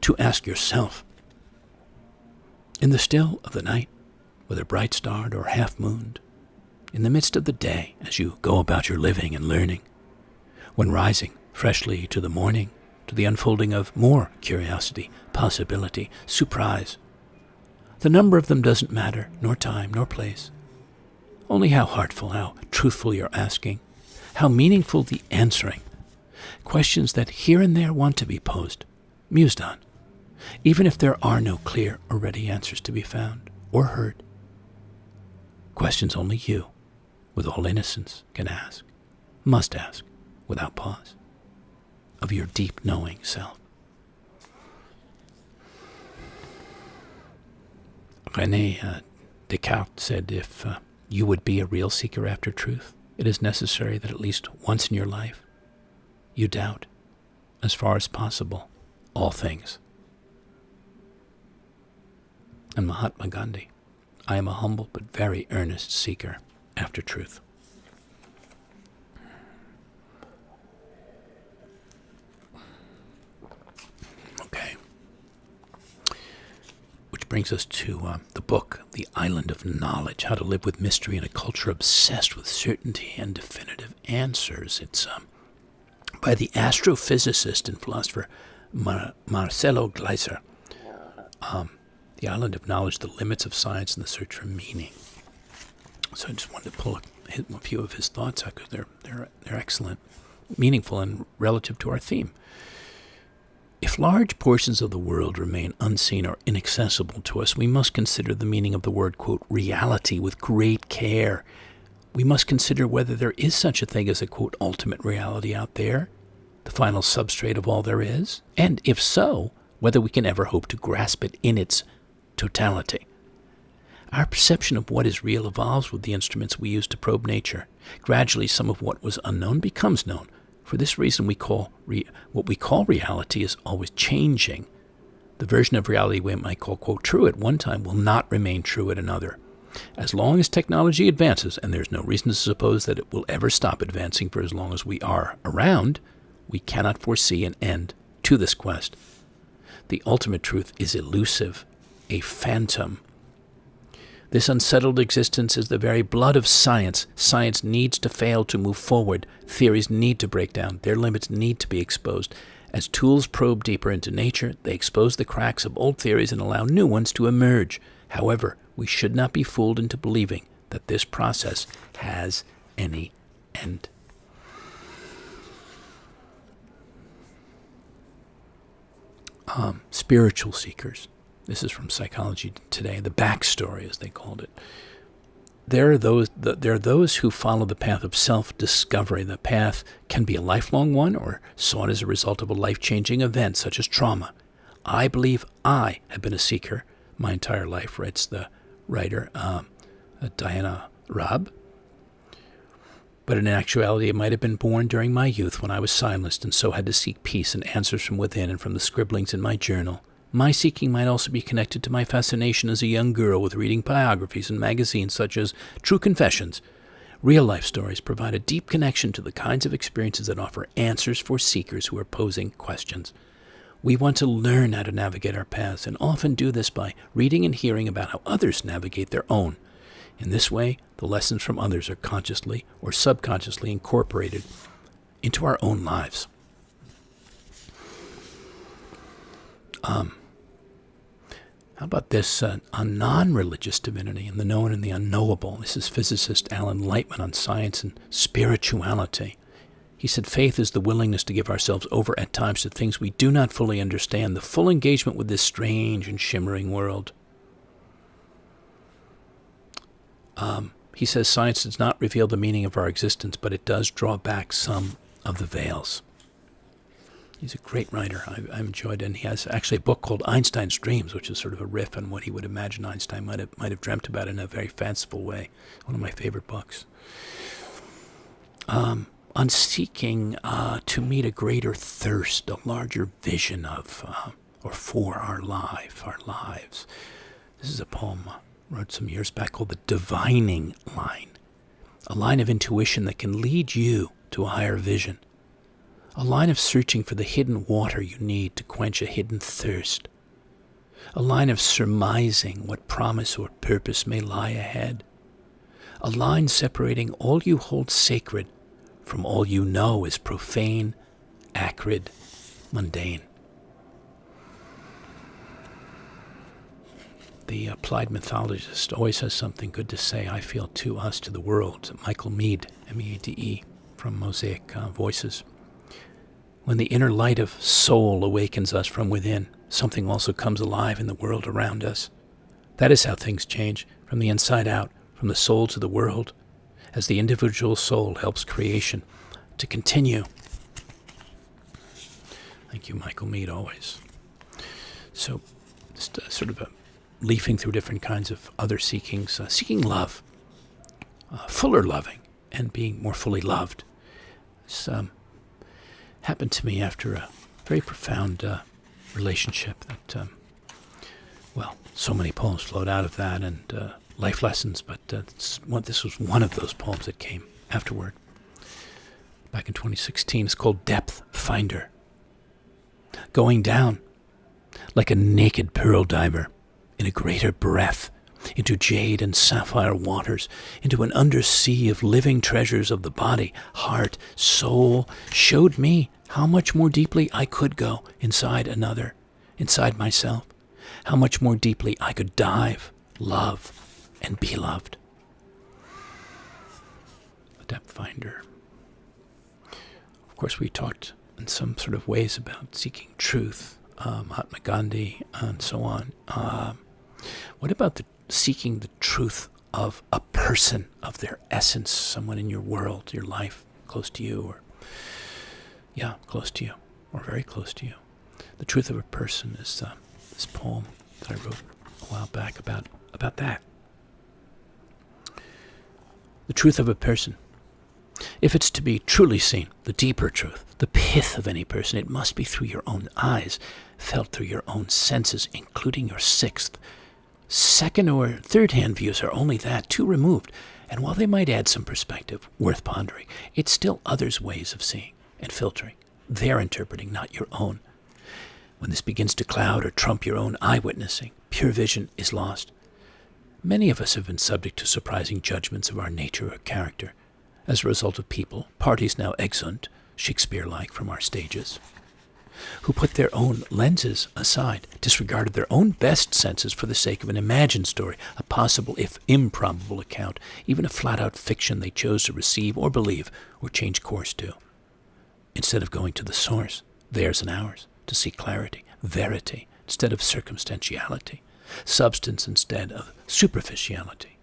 to ask yourself. In the still of the night, whether bright-starred or half-mooned, in the midst of the day as you go about your living and learning, when rising freshly to the morning, to the unfolding of more curiosity, possibility, surprise. The number of them doesn't matter, nor time, nor place. Only how heartful, how truthful you're asking, how meaningful the answering. Questions that here and there want to be posed, mused on, even if there are no clear or ready answers to be found or heard. Questions only you, with all innocence, can ask, must ask, without pause, of your deep knowing self. René Descartes said, if you would be a real seeker after truth, it is necessary that at least once in your life you doubt, as far as possible, all things. And Mahatma Gandhi, I am a humble but very earnest seeker after truth. Okay. Which brings us to the book, The Island of Knowledge, How to Live with Mystery in a Culture Obsessed with Certainty and Definitive Answers. It's by the astrophysicist and philosopher Marcelo Gleiser. The Island of Knowledge, The Limits of Science and the Search for Meaning. So I just wanted to pull a few of his thoughts out because they're excellent, meaningful, and relative to our theme. If large portions of the world remain unseen or inaccessible to us, we must consider the meaning of the word, quote, reality with great care. We must consider whether there is such a thing as a, quote, ultimate reality out there, the final substrate of all there is, and if so, whether we can ever hope to grasp it in its totality. Our perception of what is real evolves with the instruments we use to probe nature. Gradually, some of what was unknown becomes known. For this reason, what we call reality is always changing. The version of reality we might call, quote, true at one time will not remain true at another. As long as technology advances, and there's no reason to suppose that it will ever stop advancing for as long as we are around, we cannot foresee an end to this quest. The ultimate truth is elusive, a phantom. This unsettled existence is the very blood of science. Science needs to fail to move forward. Theories need to break down. Their limits need to be exposed. As tools probe deeper into nature, they expose the cracks of old theories and allow new ones to emerge. However, we should not be fooled into believing that this process has any end. Spiritual seekers. This is from Psychology Today, the backstory, as they called it. There are those who follow the path of self-discovery. The path can be a lifelong one or sought as a result of a life-changing event, such as trauma. I believe I have been a seeker my entire life, writes the writer Diana Robb. But in actuality, it might have been born during my youth when I was silenced and so had to seek peace and answers from within and from the scribblings in my journal. My seeking might also be connected to my fascination as a young girl with reading biographies and magazines such as True Confessions, Real-life stories provide a deep connection to the kinds of experiences that offer answers for seekers who are posing questions. We want to learn how to navigate our paths, and often do this by reading and hearing about how others navigate their own. In this way, the lessons from others are consciously or subconsciously incorporated into our own lives. How about this? A non-religious divinity in the known and the unknowable. This is physicist Alan Lightman on science and spirituality. He said, faith is the willingness to give ourselves over at times to things we do not fully understand, the full engagement with this strange and shimmering world. He says science does not reveal the meaning of our existence, but it does draw back some of the veils. He's a great writer. I've enjoyed it. And he has actually a book called Einstein's Dreams, which is sort of a riff on what he would imagine Einstein might have dreamt about in a very fanciful way. One of my favorite books. On seeking to meet a greater thirst, a larger vision of or for our lives. This is a poem I wrote some years back called The Divining Line. A line of intuition that can lead you to a higher vision. A line of searching for the hidden water you need to quench a hidden thirst. A line of surmising what promise or purpose may lie ahead. A line separating all you hold sacred from all you know is profane, acrid, mundane. The applied mythologist always has something good to say, I feel, to us, to the world. Michael Meade, M-E-A-D-E, from Mosaic Voices. When the inner light of soul awakens us from within, something also comes alive in the world around us. That is how things change, from the inside out, from the soul to the world, as the individual soul helps creation to continue. Thank you, Michael Meade, always. So, just sort of leafing through different kinds of other seekings, seeking love, fuller loving, and being more fully loved. It's happened to me after a very profound relationship that, so many poems flowed out of that, and life lessons, but this was one of those poems that came afterward. Back in 2016, it's called Depth Finder. Going down like a naked pearl diver in a greater breath, into jade and sapphire waters, into an undersea of living treasures of the body, heart, soul, showed me how much more deeply I could go inside another, inside myself, how much more deeply I could dive, love, and be loved. The Depth Finder. Of course, we talked in some sort of ways about seeking truth, Mahatma Gandhi, and so on. What about seeking the truth of a person, of their essence, someone in your world, your life, close to you, or close to you, or very close to you? The truth of a person is this poem that I wrote a while back about that. The truth of a person. If it's to be truly seen, the deeper truth, the pith of any person, it must be through your own eyes, felt through your own senses, including your sixth. Second or third-hand views are only that, too removed, and while they might add some perspective, worth pondering, it's still others' ways of seeing and filtering. They're interpreting, not your own. When this begins to cloud or trump your own eye-witnessing, pure vision is lost. Many of us have been subject to surprising judgments of our nature or character, as a result of people, parties now exeunt, Shakespeare-like, from our stages, who put their own lenses aside, disregarded their own best senses for the sake of an imagined story, a possible, if improbable account, even a flat-out fiction they chose to receive or believe or change course to. Instead of going to the source, theirs and ours, to seek clarity, verity, instead of circumstantiality, substance instead of superficiality.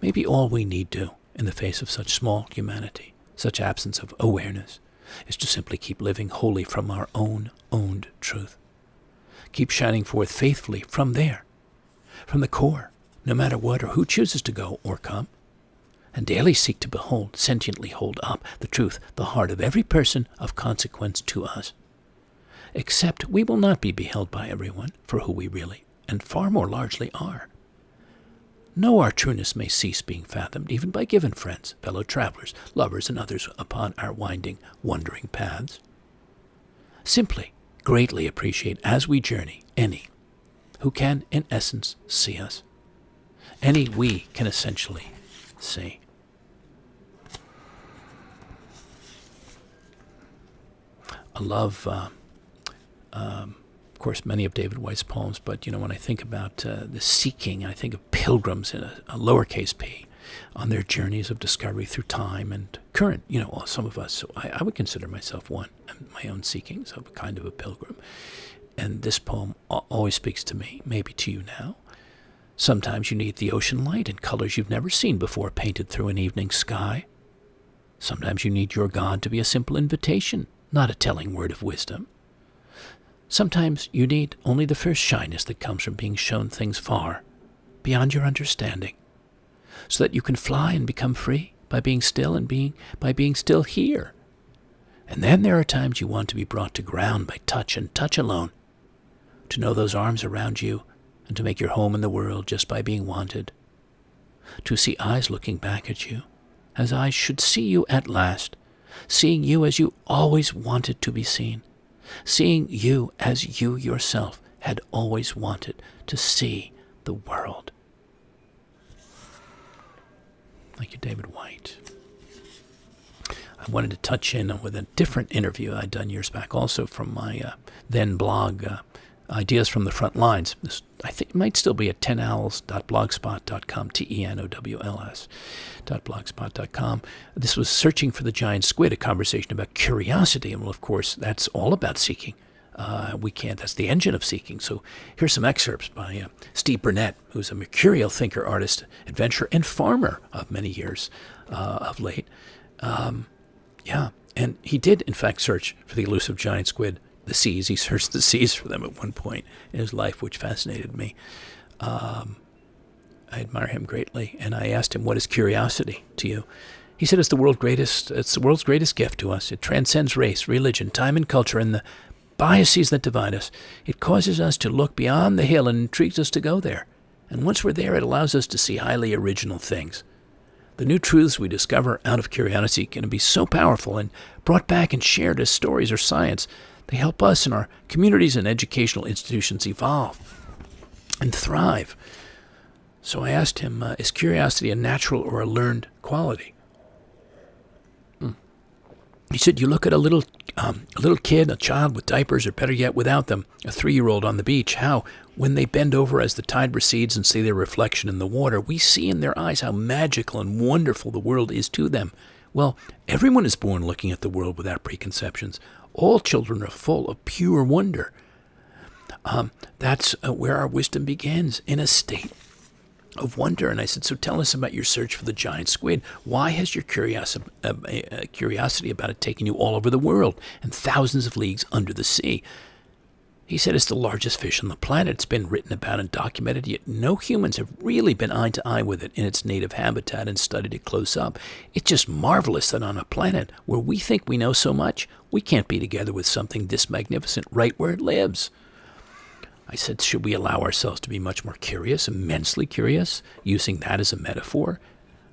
Maybe all we need do, in the face of such small humanity, such absence of awareness, is to simply keep living wholly from our own owned truth. Keep shining forth faithfully from there, from the core, no matter what or who chooses to go or come, and daily seek to behold, sentiently hold up, the truth, the heart of every person of consequence to us. Except we will not be beheld by everyone for who we really, and far more largely, are. know our trueness may cease being fathomed, even by given friends, fellow travelers, lovers, and others upon our winding, wandering paths. Simply, greatly appreciate as we journey any who can, in essence, see us. Any we can essentially see. I love, of course, many of David Whyte's poems, but, when I think about the seeking, I think of pilgrims in a lowercase p on their journeys of discovery through time and current, some of us. So I would consider myself one, my own seekings of a kind of a pilgrim. And this poem always speaks to me, maybe to you now. Sometimes you need the ocean light in colors you've never seen before painted through an evening sky. Sometimes you need your God to be a simple invitation, not a telling word of wisdom. Sometimes you need only the first shyness that comes from being shown things far, beyond your understanding, so that you can fly and become free by being still and by being still here. And then there are times you want to be brought to ground by touch and touch alone, to know those arms around you and to make your home in the world just by being wanted, to see eyes looking back at you, as eyes should see you at last, seeing you as you always wanted to be seen, seeing you as you yourself had always wanted to see the world. Thank you, David Whyte. I wanted to touch in with a different interview I'd done years back, also from my then blog, Ideas from the Front Lines. This, I think, might still be at tenowls.blogspot.com, tenowls.blogspot.com. This was Searching for the Giant Squid, a conversation about curiosity. And, well, of course, that's all about seeking. That's the engine of seeking. So here's some excerpts by Steve Burnett, who's a mercurial thinker, artist, adventurer, and farmer of many years of late. And he did, in fact, search for the elusive giant squid, the seas. He searched the seas for them at one point in his life, which fascinated me. I admire him greatly, and I asked him, what is curiosity to you? He said it's the world's greatest gift to us. It transcends race, religion, time, and culture, and the biases that divide us. It causes us to look beyond the hill and intrigues us to go there. And once we're there, it allows us to see highly original things. The new truths we discover out of curiosity can be so powerful and brought back and shared as stories or science. They help us and our communities and educational institutions evolve and thrive. So I asked him, is curiosity a natural or a learned quality? He said, you look at a little kid, a child with diapers, or better yet, without them, a 3-year-old on the beach, how, when they bend over as the tide recedes and see their reflection in the water, we see in their eyes how magical and wonderful the world is to them. Well, everyone is born looking at the world without preconceptions. All children are full of pure wonder. That's where our wisdom begins, in a state of wonder. And I said, so tell us about your search for the giant squid. Why has your curiosity about it taken you all over the world and thousands of leagues under the sea? He said it's the largest fish on the planet. It's been written about and documented, yet no humans have really been eye to eye with it in its native habitat and studied it close up. It's just marvelous that on a planet where we think we know so much, we can't be together with something this magnificent right where it lives. I said, should we allow ourselves to be much more curious, immensely curious, using that as a metaphor?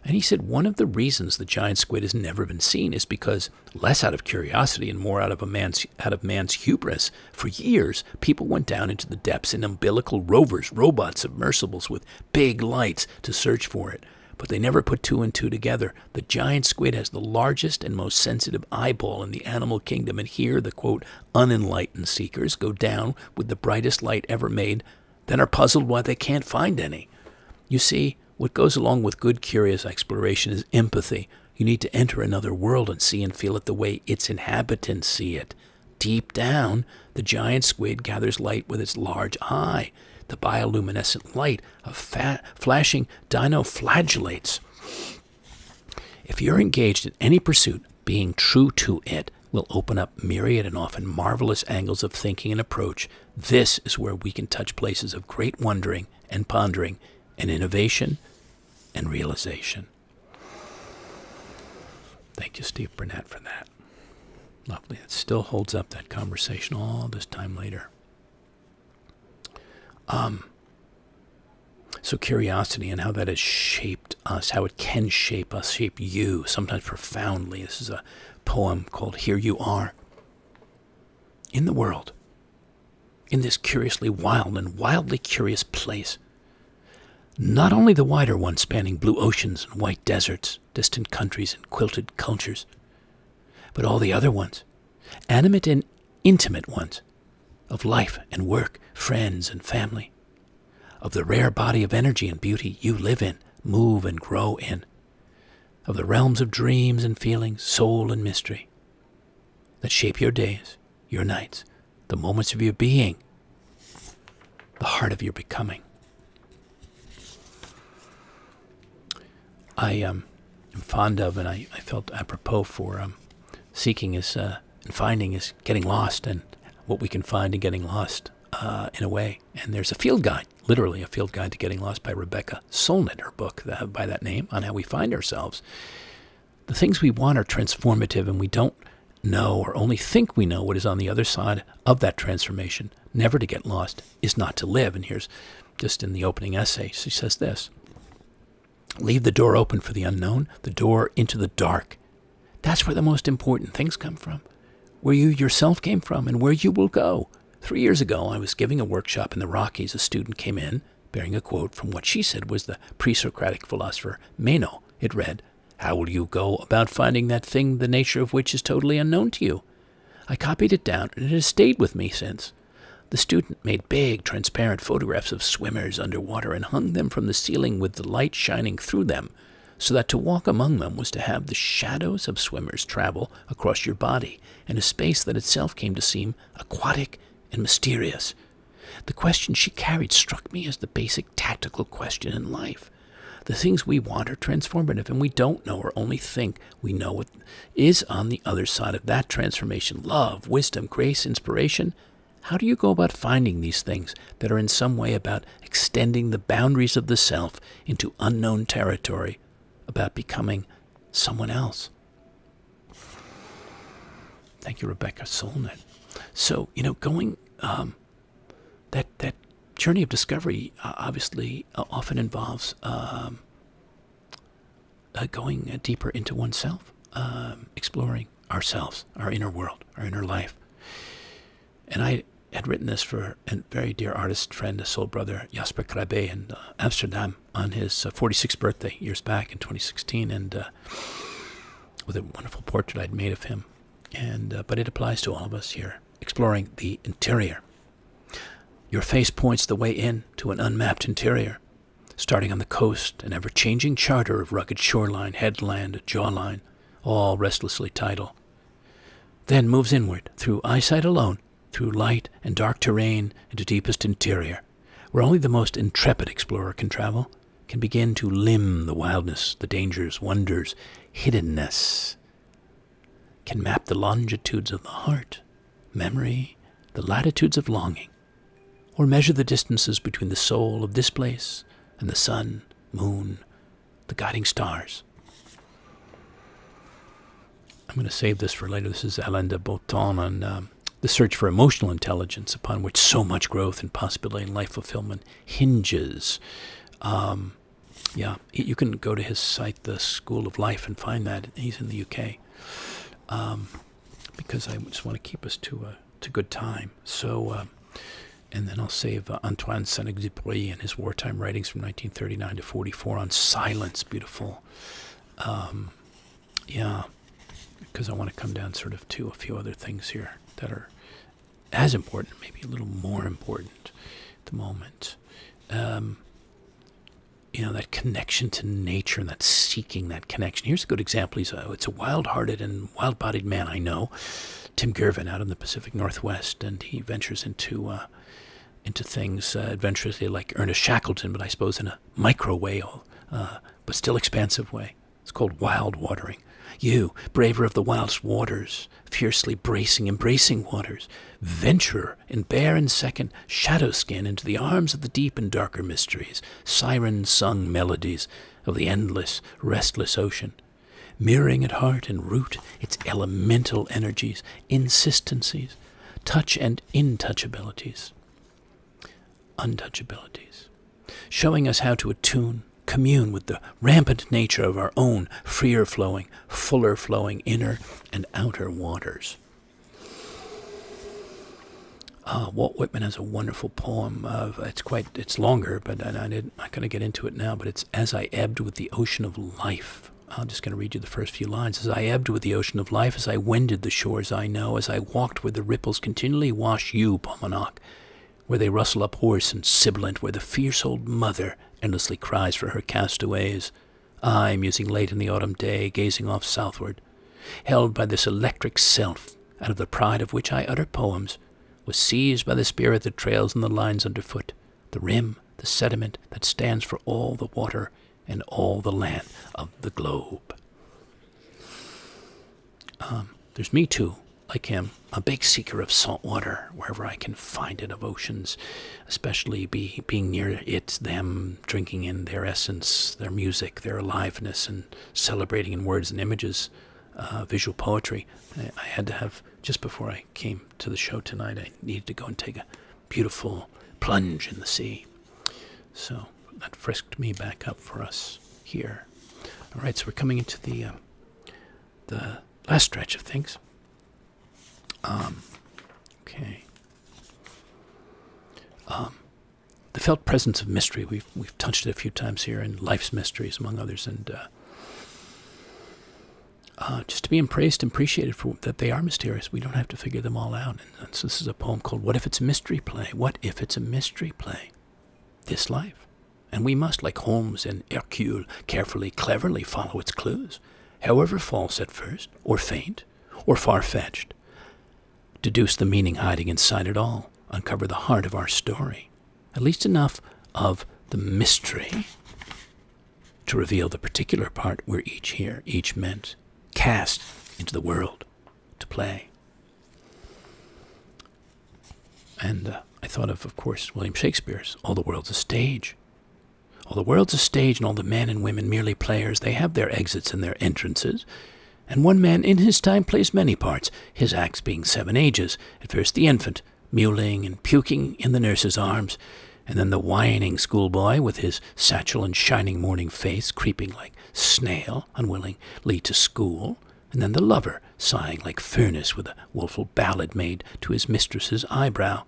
And he said one of the reasons the giant squid has never been seen is because, less out of curiosity and more out of man's hubris, for years people went down into the depths in umbilical rovers, robots, submersibles with big lights to search for it. But they never put two and two together. The giant squid has the largest and most sensitive eyeball in the animal kingdom, and here the, quote, unenlightened seekers go down with the brightest light ever made, then are puzzled why they can't find any. You see, what goes along with good, curious exploration is empathy. You need to enter another world and see and feel it the way its inhabitants see it. Deep down, the giant squid gathers light with its large eye. The bioluminescent light of flashing dinoflagellates. If you're engaged in any pursuit, being true to it will open up myriad and often marvelous angles of thinking and approach. This is where we can touch places of great wondering and pondering and innovation and realization. Thank you, Steve Burnett, for that. Lovely. It still holds up, that conversation, all this time later. So curiosity and how that has shaped us, how it can shape us, shape you, sometimes profoundly. This is a poem called Here You Are. In the world, in this curiously wild and wildly curious place, not only the wider one spanning blue oceans and white deserts, distant countries and quilted cultures, but all the other ones, animate and intimate ones, of life and work, friends and family, of the rare body of energy and beauty you live in, move and grow in, of the realms of dreams and feelings, soul and mystery, that shape your days, your nights, the moments of your being, the heart of your becoming. I am fond of, and I felt apropos for seeking is and finding is getting lost, and what we can find in getting lost in a way. And there's a field guide, literally a field guide to getting lost by Rebecca Solnit, her book by that name, on how we find ourselves. The things we want are transformative, and we don't know or only think we know what is on the other side of that transformation. Never to get lost is not to live. And here's just in the opening essay, she says this: leave the door open for the unknown, the door into the dark. That's where the most important things come from, where you yourself came from and where you will go. 3 years ago, I was giving a workshop in the Rockies. A student came in bearing a quote from what she said was the pre-Socratic philosopher Meno. It read, "How will you go about finding that thing the nature of which is totally unknown to you?" I copied it down, and it has stayed with me since. The student made big, transparent photographs of swimmers underwater and hung them from the ceiling with the light shining through them, so that to walk among them was to have the shadows of swimmers travel across your body in a space that itself came to seem aquatic and mysterious. The question she carried struck me as the basic tactical question in life. The things we want are transformative, and we don't know or only think we know what is on the other side of that transformation. Love, wisdom, grace, inspiration. How do you go about finding these things that are in some way about extending the boundaries of the self into unknown territory, about becoming someone else? Thank you, Rebecca Solnit. So, going that journey of discovery obviously often involves going deeper into oneself, exploring ourselves, our inner world, our inner life. And I had written this for a very dear artist friend, a soul brother, Jasper Krabbe, in Amsterdam on his 46th birthday years back in 2016, and with a wonderful portrait I'd made of him. And but it applies to all of us here, exploring the interior. Your face points the way in to an unmapped interior, starting on the coast, an ever-changing charter of rugged shoreline, headland, jawline, all restlessly tidal. Then moves inward, through eyesight alone, through light and dark terrain into deepest interior, where only the most intrepid explorer can travel, can begin to limn the wildness, the dangers, wonders, hiddenness, can map the longitudes of the heart, memory, the latitudes of longing, or measure the distances between the soul of this place and the sun, moon, the guiding stars. I'm going to save this for later. This is Alain de Botton on the search for emotional intelligence, upon which so much growth and possibility and life fulfillment hinges. You can go to his site, The School of Life, and find that. He's in the UK. Because I just want to keep us to good time. So, and then I'll save Antoine Saint-Exupéry and his wartime writings from 1939 to 44 on silence. Beautiful. Because I want to come down sort of to a few other things here that are as important, maybe a little more important at the moment. That connection to nature and that seeking that connection. Here's a good example. It's a wild-hearted and wild-bodied man I know, Tim Girvin, out in the Pacific Northwest, and he ventures into things adventurously like Ernest Shackleton, but I suppose in a micro way, but still expansive way. It's called wild watering. You, braver of the wildest waters, fiercely embracing waters, venturer in bare and second shadow skin into the arms of the deep and darker mysteries, siren-sung melodies of the endless, restless ocean, mirroring at heart and root its elemental energies, insistencies, touch and untouchabilities. showing us how to commune with the rampant nature of our own freer flowing, fuller flowing inner and outer waters. Walt Whitman has a wonderful poem. It's longer, but I'm not going to get into it now. But it's "As I ebbed with the ocean of life." I'm just going to read you the first few lines. "As I ebbed with the ocean of life, as I wended the shores I know, as I walked where the ripples continually wash you, Paumanok, where they rustle up hoarse and sibilant, where the fierce old mother endlessly cries for her castaways, I, musing late in the autumn day, gazing off southward, held by this electric self, out of the pride of which I utter poems, was seized by the spirit that trails in the lines underfoot, the rim, the sediment that stands for all the water and all the land of the globe." There's me too, like him, a big seeker of salt water wherever I can find it, of oceans, especially being near it, them, drinking in their essence, their music, their aliveness, and celebrating in words and images, visual poetry. I had to have, just before I came to the show tonight, I needed to go and take a beautiful plunge in the sea. So that frisked me back up for us here. All right, so we're coming into the last stretch of things. Okay. The felt presence of mystery. We've touched it a few times here, in life's mysteries, among others, and just to be embraced and appreciated for that they are mysterious. We don't have to figure them all out. And so this is a poem called "What If It's a Mystery Play?" What if it's a mystery play? This life. And we must, like Holmes and Hercule, carefully, cleverly follow its clues, however false at first, or faint, or far-fetched. Deduce the meaning hiding inside it all, uncover the heart of our story, at least enough of the mystery to reveal the particular part we're each here, each meant, cast into the world to play. And I thought of course, William Shakespeare's "All the world's a stage." All the world's a stage, and all the men and women merely players. They have their exits and their entrances. And one man in his time plays many parts, his acts being 7 ages. At first the infant, mewling and puking in the nurse's arms, and then the whining schoolboy with his satchel and shining morning face, creeping like snail, unwillingly to school, and then the lover, sighing like furnace with a woeful ballad made to his mistress's eyebrow.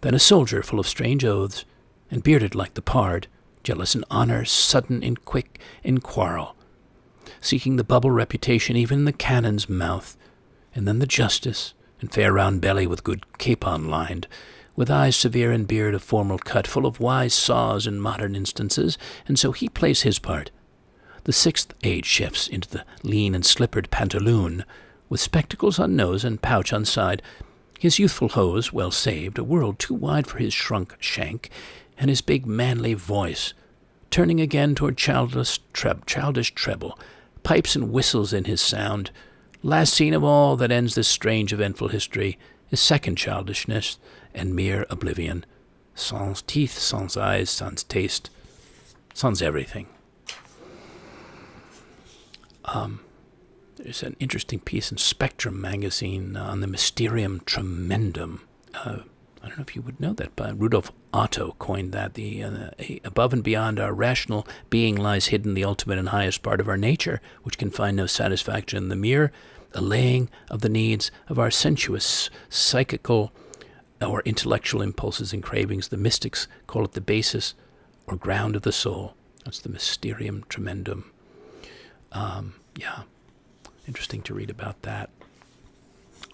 Then a soldier full of strange oaths, and bearded like the pard, jealous in honor, sudden and quick in quarrel, seeking the bubble reputation even in the cannon's mouth, and then the justice, in fair round belly with good capon lined, with eyes severe and beard of formal cut, full of wise saws and modern instances, and so he plays his part. The 6th age shifts into the lean and slippered pantaloon, with spectacles on nose and pouch on side, his youthful hose well saved, a world too wide for his shrunk shank, and his big manly voice, turning again toward childish treble, pipes and whistles in his sound. Last scene of all that ends this strange eventful history is second childishness and mere oblivion. Sans teeth, sans eyes, sans taste, sans everything. There's an interesting piece in Spectrum magazine on the Mysterium Tremendum. I don't know if you would know that, but Rudolf Otto coined that. Above and beyond our rational being lies hidden the ultimate and highest part of our nature, which can find no satisfaction in the mere allaying of the needs of our sensuous, psychical, or intellectual impulses and cravings. The mystics call it the basis or ground of the soul. That's the Mysterium Tremendum. Interesting to read about that.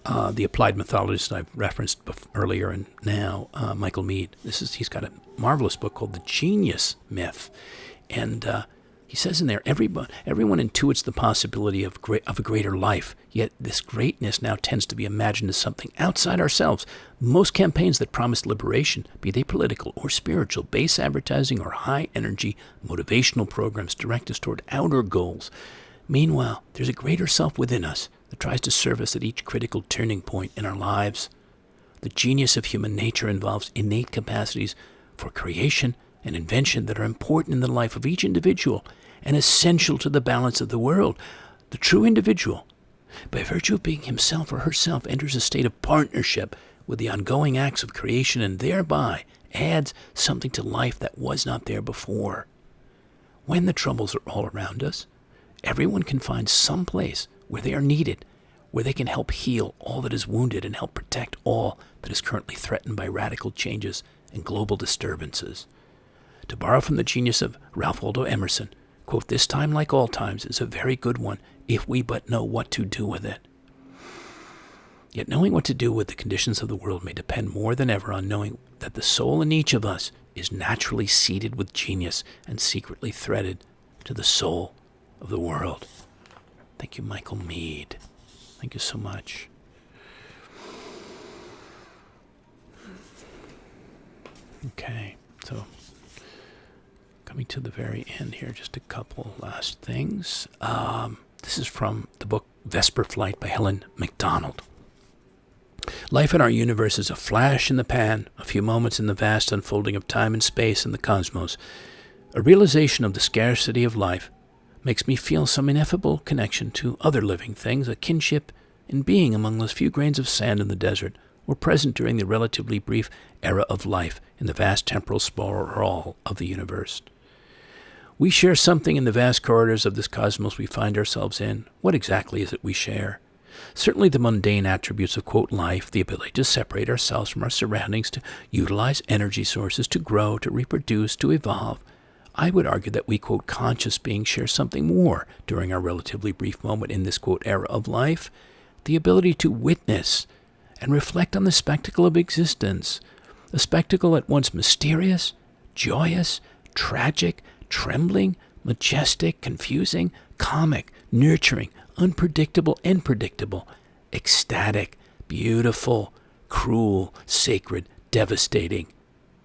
The applied mythologist I've referenced earlier and now, Michael Meade. He's got a marvelous book called The Genius Myth, and he says in there, everyone intuits the possibility of a greater life, yet this greatness now tends to be imagined as something outside ourselves. Most campaigns that promise liberation, be they political or spiritual, base advertising or high-energy motivational programs direct us toward outer goals. Meanwhile, there's a greater self within us that tries to serve us at each critical turning point in our lives. The genius of human nature involves innate capacities for creation and invention that are important in the life of each individual and essential to the balance of the world. The true individual, by virtue of being himself or herself, enters a state of partnership with the ongoing acts of creation and thereby adds something to life that was not there before. When the troubles are all around us, everyone can find some place where they are needed, where they can help heal all that is wounded and help protect all that is currently threatened by radical changes and global disturbances. To borrow from the genius of Ralph Waldo Emerson, quote, "This time, like all times, is a very good one if we but know what to do with it." Yet knowing what to do with the conditions of the world may depend more than ever on knowing that the soul in each of us is naturally seeded with genius and secretly threaded to the soul of the world. Thank you, Michael Mead. Thank you so much. Okay, so coming to the very end here, just a couple last things. This is from the book Vesper Flight by Helen MacDonald. Life in our universe is a flash in the pan, a few moments in the vast unfolding of time and space in the cosmos. A realization of the scarcity of life makes me feel some ineffable connection to other living things, a kinship in being among those few grains of sand in the desert, or present during the relatively brief era of life in the vast temporal sprawl of the universe. We share something in the vast corridors of this cosmos we find ourselves in. What exactly is it we share? Certainly the mundane attributes of, quote, life, the ability to separate ourselves from our surroundings, to utilize energy sources, to grow, to reproduce, to evolve. I would argue that we, quote, conscious beings share something more during our relatively brief moment in this, quote, era of life, the ability to witness and reflect on the spectacle of existence, a spectacle at once mysterious, joyous, tragic, trembling, majestic, confusing, comic, nurturing, unpredictable and predictable, ecstatic, beautiful, cruel, sacred, devastating,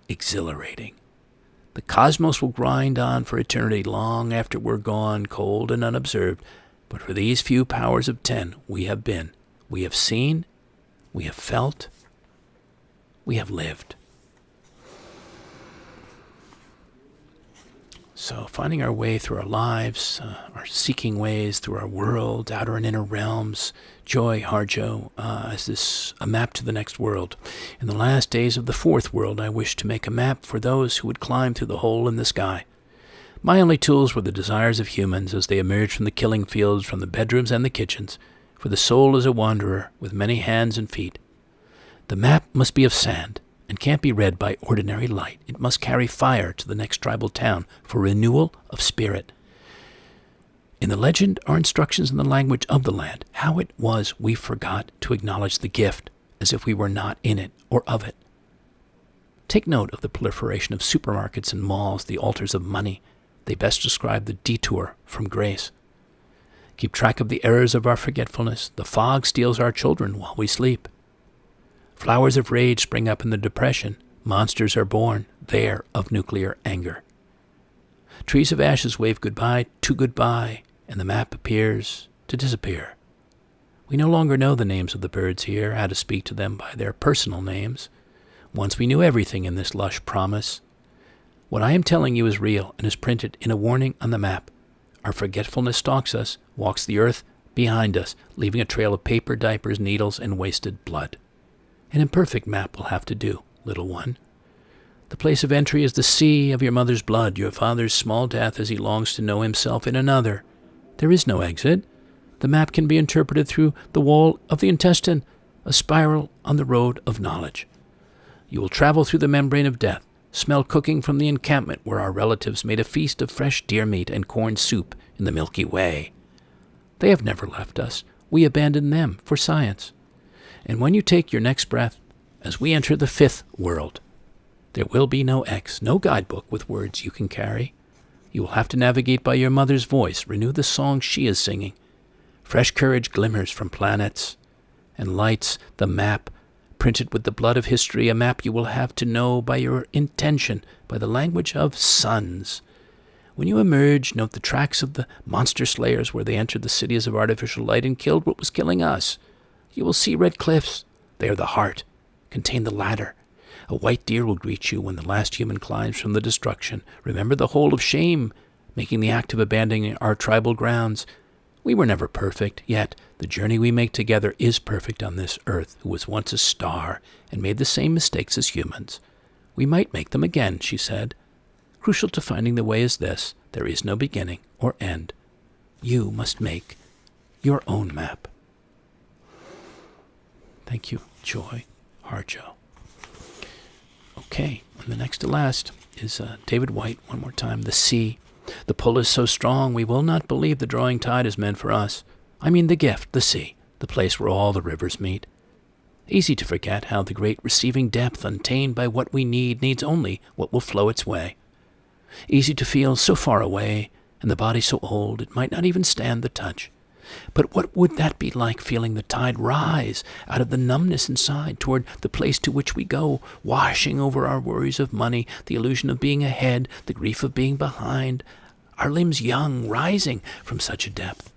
exhilarating. The cosmos will grind on for eternity long after we're gone, cold and unobserved, but for these few powers of 10 we have been, we have seen, we have felt, we have lived. So finding our way through our lives, our seeking ways through our world, outer and inner realms, joy, harjo, as this a map to the next world. In the last days of the fourth world, I wish to make a map for those who would climb through the hole in the sky. My only tools were the desires of humans as they emerged from the killing fields, from the bedrooms and the kitchens, for the soul is a wanderer with many hands and feet. The map must be of sand, and can't be read by ordinary light. It must carry fire to the next tribal town for renewal of spirit. In the legend are instructions in the language of the land, how it was we forgot to acknowledge the gift, as if we were not in it or of it. Take note of the proliferation of supermarkets and malls, the altars of money. They best describe the detour from grace. Keep track of the errors of our forgetfulness. The fog steals our children while we sleep. Flowers of rage spring up in the depression. Monsters are born there of nuclear anger. Trees of ashes wave goodbye to goodbye, and the map appears to disappear. We no longer know the names of the birds here, how to speak to them by their personal names. Once we knew everything in this lush promise. What I am telling you is real and is printed in a warning on the map. Our forgetfulness stalks us, walks the earth behind us, leaving a trail of paper, diapers, needles, and wasted blood. An imperfect map will have to do, little one. The place of entry is the sea of your mother's blood, your father's small death as he longs to know himself in another. There is no exit. The map can be interpreted through the wall of the intestine, a spiral on the road of knowledge. You will travel through the membrane of death, smell cooking from the encampment where our relatives made a feast of fresh deer meat and corn soup in the Milky Way. They have never left us. We abandoned them for science. And when you take your next breath, as we enter the fifth world, there will be no X, no guidebook with words you can carry. You will have to navigate by your mother's voice, renew the song she is singing. Fresh courage glimmers from planets and lights the map, printed with the blood of history, a map you will have to know by your intention, by the language of suns. When you emerge, note the tracks of the monster slayers where they entered the cities of artificial light and killed what was killing us. You will see red cliffs. They are the heart, contain the ladder. A white deer will greet you when the last human climbs from the destruction. Remember the hole of shame, making the act of abandoning our tribal grounds. We were never perfect, yet the journey we make together is perfect on this earth, who was once a star and made the same mistakes as humans. We might make them again, she said. Crucial to finding the way is this: there is no beginning or end. You must make your own map. Thank you, Joy Harjo. Okay, and the next to last is David White, one more time. The sea. The pull is so strong, we will not believe the drawing tide is meant for us. I mean the gift, the sea, the place where all the rivers meet. Easy to forget how the great receiving depth, untamed by what we need, needs only what will flow its way. Easy to feel so far away, and the body so old it might not even stand the touch. But what would that be like, feeling the tide rise out of the numbness inside toward the place to which we go, washing over our worries of money, the illusion of being ahead, the grief of being behind, our limbs young, rising from such a depth?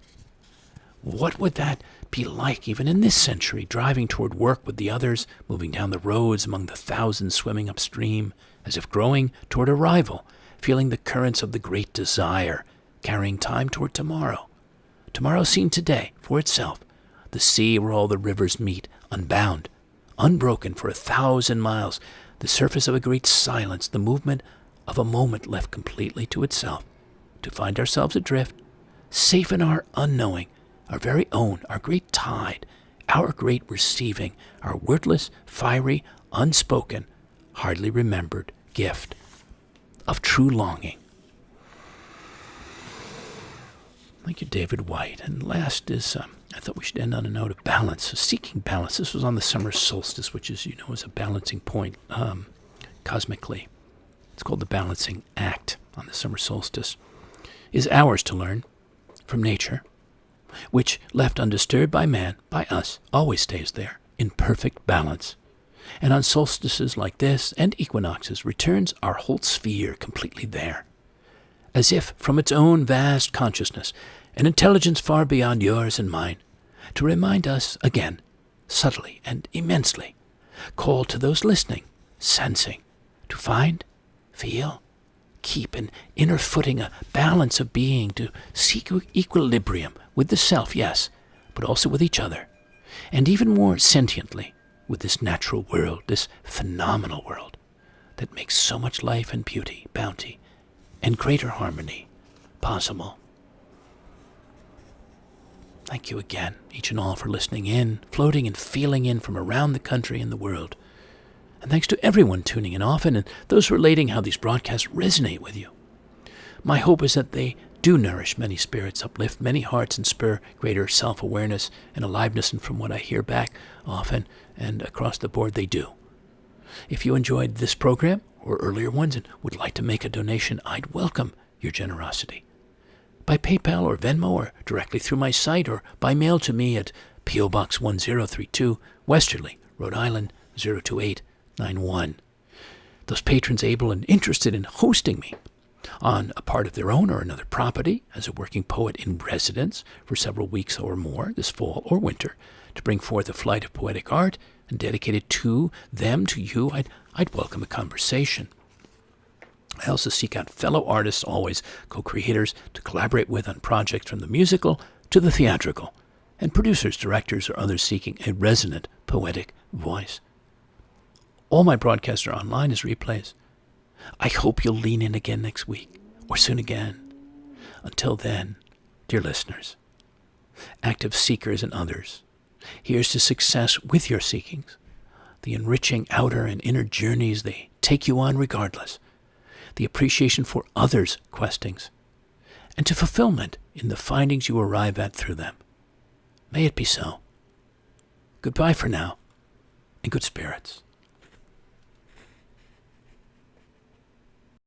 What would that be like even in this century, driving toward work with the others, moving down the roads among the thousands swimming upstream, as if growing toward arrival, feeling the currents of the great desire, carrying time toward tomorrow? Tomorrow seen today for itself, the sea where all the rivers meet, unbound, unbroken for 1,000 miles, the surface of a great silence, the movement of a moment left completely to itself, to find ourselves adrift, safe in our unknowing, our very own, our great tide, our great receiving, our wordless, fiery, unspoken, hardly remembered gift of true longing. Thank you, David White. And last is, I thought we should end on a note of balance, so seeking balance. This was on the summer solstice, which is, is a balancing point cosmically. It's called the balancing act on the summer solstice. Is ours to learn from nature, which, left undisturbed by man, by us, always stays there, in perfect balance. And on solstices like this, and equinoxes, returns our whole sphere completely there, as if from its own vast consciousness, an intelligence far beyond yours and mine, to remind us again, subtly and immensely, call to those listening, sensing, to find, feel, keep an inner footing, a balance of being, to seek equilibrium with the self, yes, but also with each other, and even more sentiently with this natural world, this phenomenal world that makes so much life and beauty, bounty, and greater harmony possible. Thank you again, each and all, for listening in, floating and feeling in from around the country and the world. And thanks to everyone tuning in often and those relating how these broadcasts resonate with you. My hope is that they do nourish many spirits, uplift many hearts, and spur greater self-awareness and aliveness, and from what I hear back often and across the board, they do. If you enjoyed this program or earlier ones and would like to make a donation, I'd welcome your generosity. By PayPal or Venmo, or directly through my site, or by mail to me at P.O. Box 1032, Westerly, Rhode Island 02891. Those patrons able and interested in hosting me on a part of their own or another property as a working poet in residence for several weeks or more this fall or winter, to bring forth a flight of poetic art and dedicate it to them, to you, I'd welcome a conversation. I also seek out fellow artists, always co-creators, to collaborate with on projects from the musical to the theatrical, and producers, directors, or others seeking a resonant poetic voice. All my broadcasts are online as replays. I hope you'll lean in again next week, or soon again. Until then, dear listeners, active seekers and others, here's to success with your seekings, the enriching outer and inner journeys they take you on regardless, the appreciation for others' questings, and to fulfillment in the findings you arrive at through them. May it be so. Goodbye for now, and good spirits.